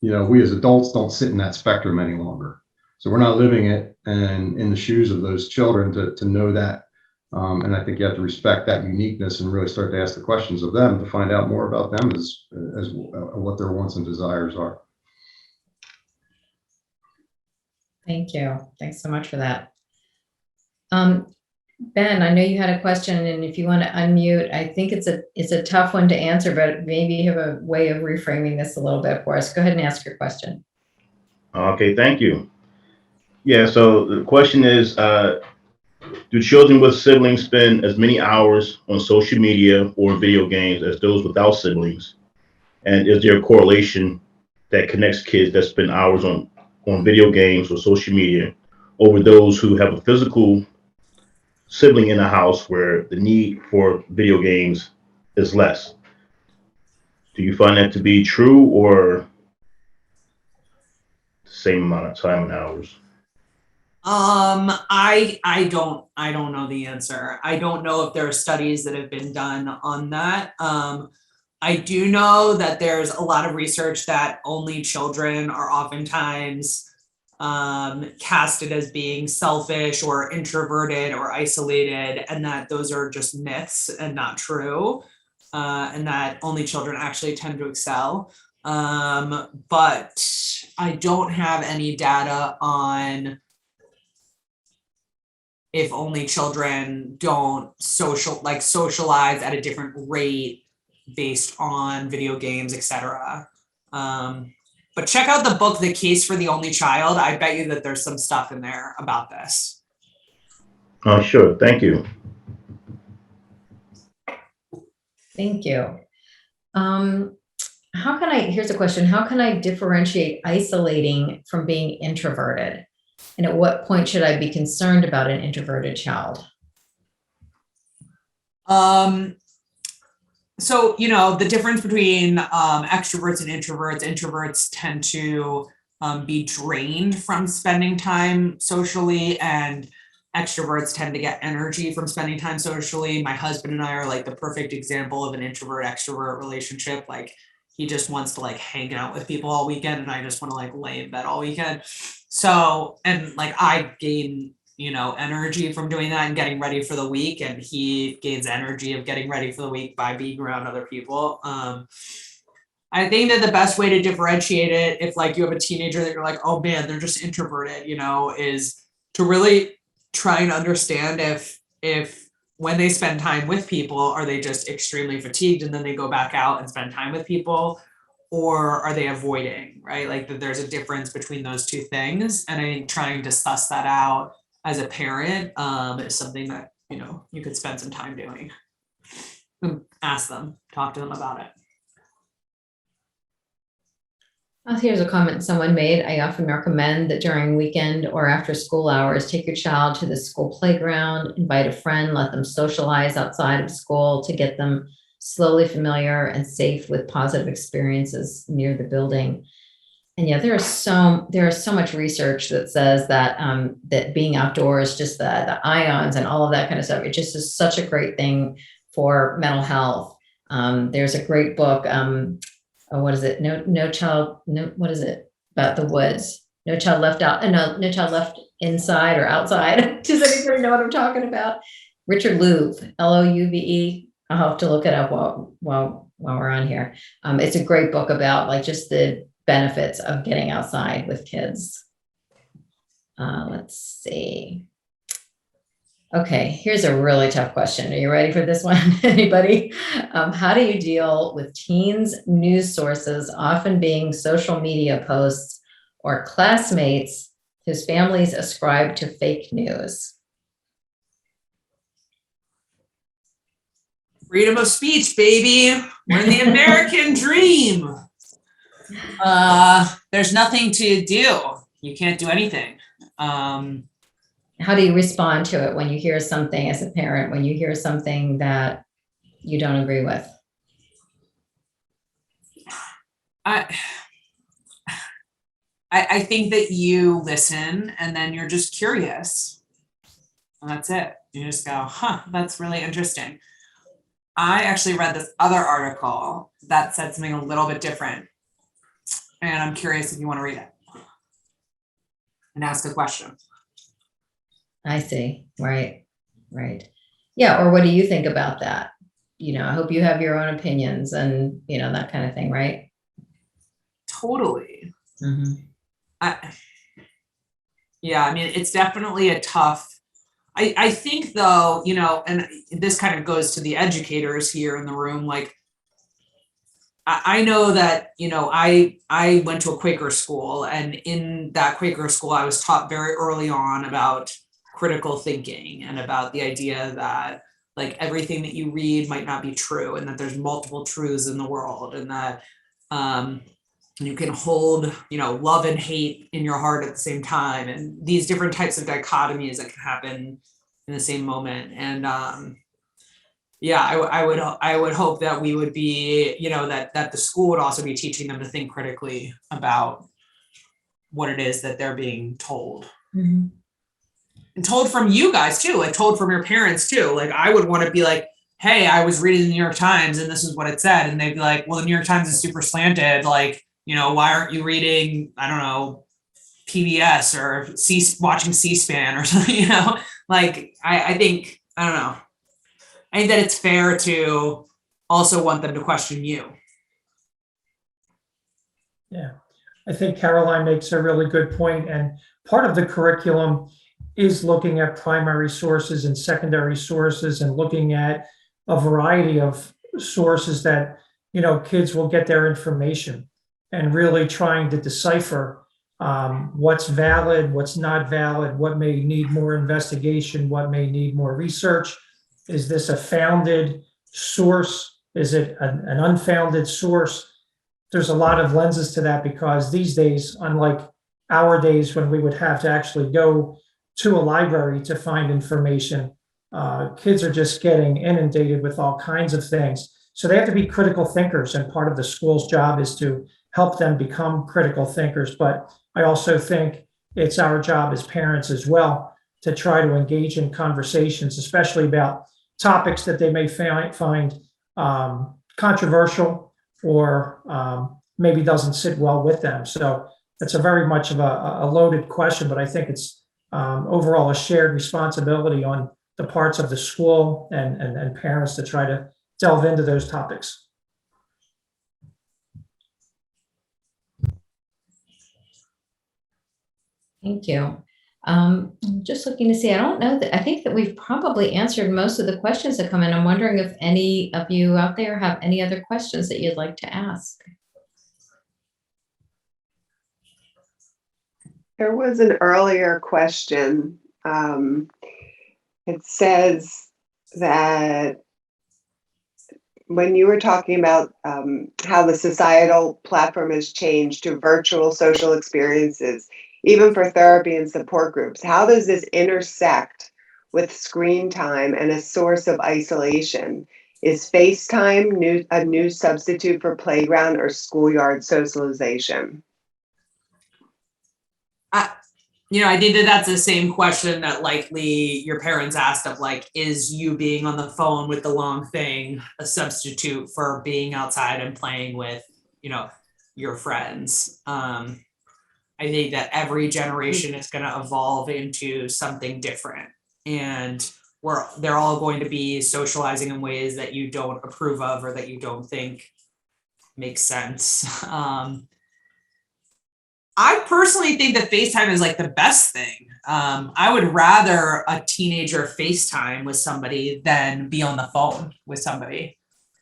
we as adults don't sit in that spectrum any longer. So we're not living it and in the shoes of those children to know that. And I think you have to respect that uniqueness and really start to ask the questions of them to find out more about them as what their wants and desires are. Thank you. Thanks so much for that. Ben, I know you had a question, and if you want to unmute, I think it's a tough one to answer, but maybe you have a way of reframing this a little bit for us. Go ahead and ask your question. Okay, thank you. Yeah, so the question is, do children with siblings spend as many hours on social media or video games as those without siblings? And is there a correlation that connects kids that spend hours on video games or social media over those who have a physical sibling in the house where the need for video games is less? Do you find that to be true, or the same amount of time and hours? I don't know the answer. I don't know if there are studies that have been done on that. I do know that there's a lot of research that only children are oftentimes casted as being selfish or introverted or isolated, and that those are just myths and not true, and that only children actually tend to excel. But I don't have any data on if only children don't socialize at a different rate based on video games, etc. But check out the book, The Case for the Only Child. I bet you that there's some stuff in there about this. Sure. Thank you. Thank you. Here's a question. How can I differentiate isolating from being introverted? And at what point should I be concerned about an introverted child? So, the difference between extroverts and introverts tend to be drained from spending time socially, and extroverts tend to get energy from spending time socially. My husband and I are like the perfect example of an introvert extrovert relationship. Like, he just wants to like hang out with people all weekend, and I just want to like lay in bed all weekend. So, and like I gain, energy from doing that and getting ready for the week, and he gains energy of getting ready for the week by being around other people. I think that the best way to differentiate it, if like you have a teenager that you're like, oh man, they're just introverted, is to really try and understand if when they spend time with people, are they just extremely fatigued and then they go back out and spend time with people, or are they avoiding, right? Like that there's a difference between those two things. And I think trying to suss that out as a parent is something that, you could spend some time doing. Ask them, talk to them about it. Here's a comment someone made. I often recommend that during weekend or after school hours, take your child to the school playground, invite a friend, let them socialize outside of school to get them slowly familiar and safe with positive experiences near the building. And yeah, there is so much research that says that that being outdoors, just the ions and all of that kind of stuff, it just is such a great thing for mental health. There's a great book. What is it? What is it about the woods? No child left out. No child left inside or outside. Does anybody know what I'm talking about? Richard Louv, Louve. I'll have to look it up while we're on here. It's a great book about like just the benefits of getting outside with kids. Let's see. Okay, here's a really tough question. Are you ready for this one? Anybody? How do you deal with teens' news sources often being social media posts or classmates whose families ascribe to fake news? Freedom of speech, baby. We're in the American dream. There's nothing to do. You can't do anything. How do you respond to it when you hear something as a parent, when you hear something that you don't agree with? I think that you listen and then you're just curious. And that's it. You just go, huh, that's really interesting. I actually read this other article that said something a little bit different. And I'm curious if you want to read it and ask a question. I see. Right. Yeah. Or what do you think about that? I hope you have your own opinions and, that kind of thing, right? Totally. Mm-hmm. I mean, it's definitely a tough, I think though, and this kind of goes to the educators here in the room, like, I know that, I went to a Quaker school, and in that Quaker school, I was taught very early on about critical thinking and about the idea that like everything that you read might not be true, and that there's multiple truths in the world, and that you can hold, love and hate in your heart at the same time, and these different types of dichotomies that can happen in the same moment. And I would hope that we would be, that the school would also be teaching them to think critically about what it is that they're being told. Mm-hmm. And told from you guys too, like told from your parents too. Like I would want to be like, hey, I was reading the New York Times and this is what it said. And they'd be like, well, the New York Times is super slanted. Like, why aren't you reading, I don't know, PBS or watching C-SPAN or something, like, I think, I don't know. I think that it's fair to also want them to question you. Yeah, I think Caroline makes a really good point, and part of the curriculum is looking at primary sources and secondary sources and looking at a variety of sources that, kids will get their information, and really trying to decipher what's valid, what's not valid, what may need more investigation, what may need more research. Is this a founded source? Is it an unfounded source? There's a lot of lenses to that, because these days, unlike our days when we would have to actually go to a library to find information, kids are just getting inundated with all kinds of things. So they have to be critical thinkers, and part of the school's job is to help them become critical thinkers. But I also think it's our job as parents as well to try to engage in conversations, especially about topics that they may find controversial or maybe doesn't sit well with them. So it's a very much of a loaded question, but I think it's overall a shared responsibility on the parts of the school and parents to try to delve into those topics. Thank you. Just looking to see, I don't know that, I think that we've probably answered most of the questions that come in. I'm wondering if any of you out there have any other questions that you'd like to ask. There was an earlier question. It says that when you were talking about how the societal platform has changed to virtual social experiences, even for therapy and support groups, how does this intersect with screen time and a source of isolation? Is FaceTime a new substitute for playground or schoolyard socialization? I think that's the same question that likely your parents asked of, like, is you being on the phone with the long thing a substitute for being outside and playing with, your friends? I think that every generation is going to evolve into something different, and they're all going to be socializing in ways that you don't approve of or that you don't think makes sense. I personally think that FaceTime is like the best thing. I would rather a teenager FaceTime with somebody than be on the phone with somebody,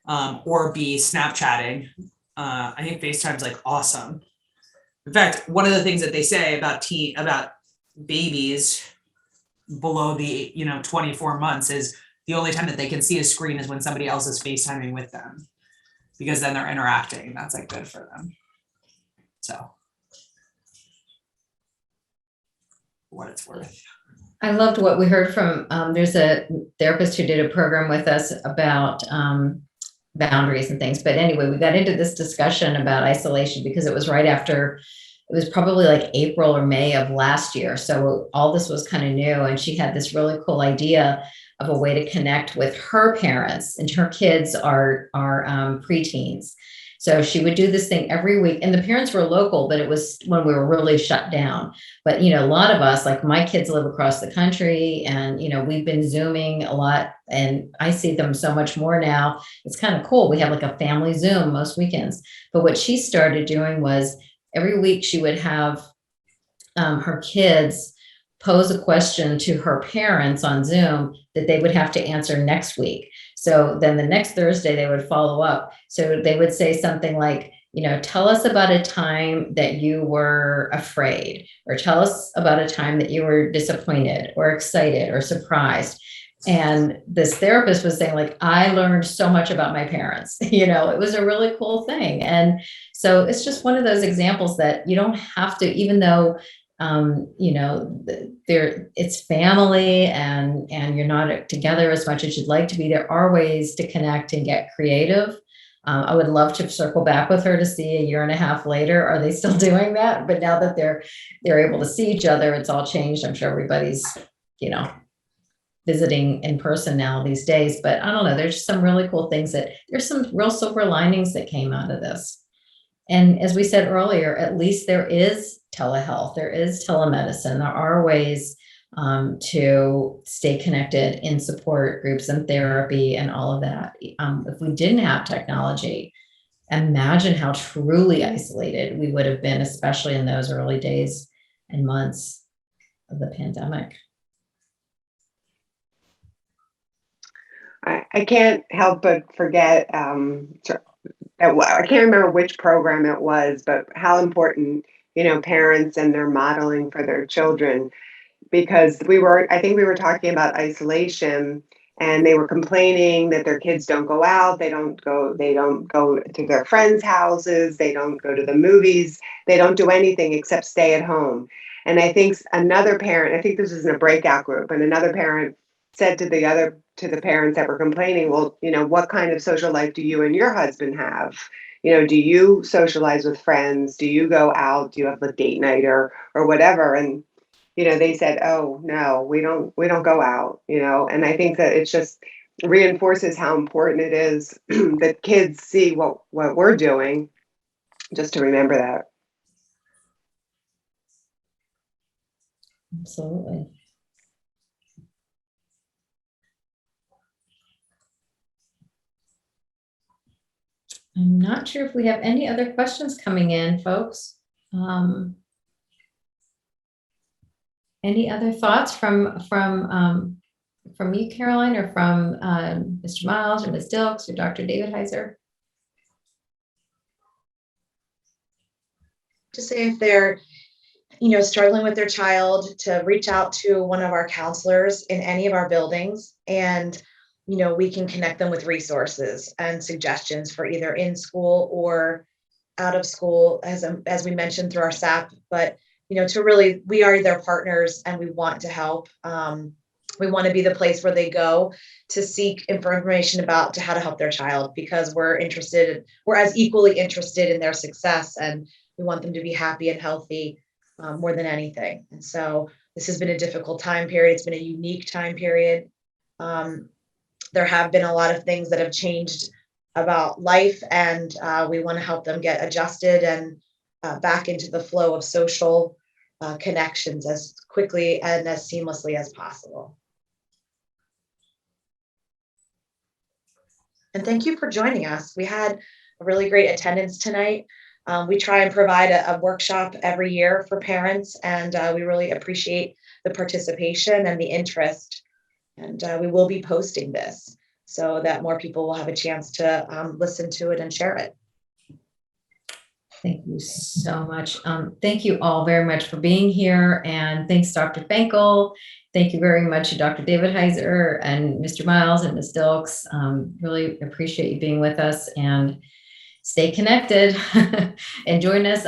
or be Snapchatting. I think FaceTime is like awesome. In fact, one of the things that they say about babies below the 24 months is the only time that they can see a screen is when somebody else is FaceTiming with them, because then they're interacting. That's like good for them. So, what it's worth. I loved what we heard from, there's a therapist who did a program with us about boundaries and things. But anyway, we got into this discussion about isolation because it was right after, it was probably like April or May of last year. So all this was kind of new. And she had this really cool idea of a way to connect with her parents, and her kids are preteens. So she would do this thing every week, and the parents were local, but it was when we were really shut down. But, a lot of us, like my kids live across the country, and, we've been Zooming a lot, and I see them so much more now. It's kind of cool. We have like a family Zoom most weekends. But what she started doing was every week she would have her kids pose a question to her parents on Zoom that they would have to answer next week. So then the next Thursday they would follow up. So they would say something like, tell us about a time that you were afraid, or tell us about a time that you were disappointed or excited or surprised. And this therapist was saying, like, I learned so much about my parents. It was a really cool thing. And so it's just one of those examples that you don't have to, even though it's family and you're not together as much as you'd like to be, there are ways to connect and get creative. I would love to circle back with her to see a year and a half later, are they still doing that? But now that they're able to see each other, it's all changed. I'm sure everybody's, visiting in person now these days, but I don't know, there's just some really cool things there's some real silver linings that came out of this. And as we said earlier, at least there is telehealth, there is telemedicine, there are ways to stay connected in support groups and therapy and all of that. If we didn't have technology, imagine how truly isolated we would have been, especially in those early days and months of the pandemic. I can't help but forget, I can't remember which program it was, but how important, parents and their modeling for their children, because I think we were talking about isolation, and they were complaining that their kids don't go out, they don't go to their friends' houses, they don't go to the movies, they don't do anything except stay at home. And I think another parent, I think this was in a breakout group, and another parent said to the parents that were complaining, well, what kind of social life do you and your husband have? Do you socialize with friends? Do you go out? Do you have a date night or whatever? And, they said, oh no, we don't go out, and I think that it's just reinforces how important it is that kids see what we're doing, just to remember that. Absolutely. I'm not sure if we have any other questions coming in, folks. Any other thoughts from you, Caroline, or from Mr. Miles or Ms. Dilks or Dr. David Heiser? To say if they're, struggling with their child, to reach out to one of our counselors in any of our buildings, and we can connect them with resources and suggestions for either in school or out of school, as we mentioned, through our SAP. But to really, we are their partners and we want to help. We want to be the place where they go to seek information about how to help their child, because we're as equally interested in their success, and we want them to be happy and healthy more than anything. And so this has been a difficult time period. It's been a unique time period. There have been a lot of things that have changed about life, and we want to help them get adjusted and back into the flow of social connections as quickly and as seamlessly as possible. And thank you for joining us. We had a really great attendance tonight. We try and provide a workshop every year for parents, and we really appreciate the participation and the interest. And we will be posting this so that more people will have a chance to listen to it and share it. Thank you so much. Thank you all very much for being here. And thanks, Dr. Fenkel. Thank you very much to Dr. David Heiser and Mr. Miles and Ms. Dilks. Really appreciate you being with us, and stay connected and join us.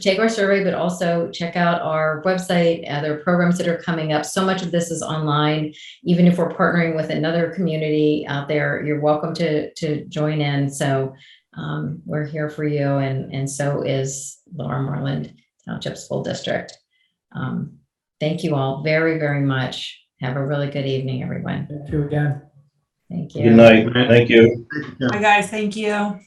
Take our survey, but also check out our website, other programs that are coming up. So much of this is online. Even if we're partnering with another community out there, you're welcome to join in. So we're here for you, and so is Lower Moreland Township School District. Thank you all very, very much. Have a really good evening, everyone. Thank you again. Thank you. Good night. Thank you. Bye, guys. Thank you.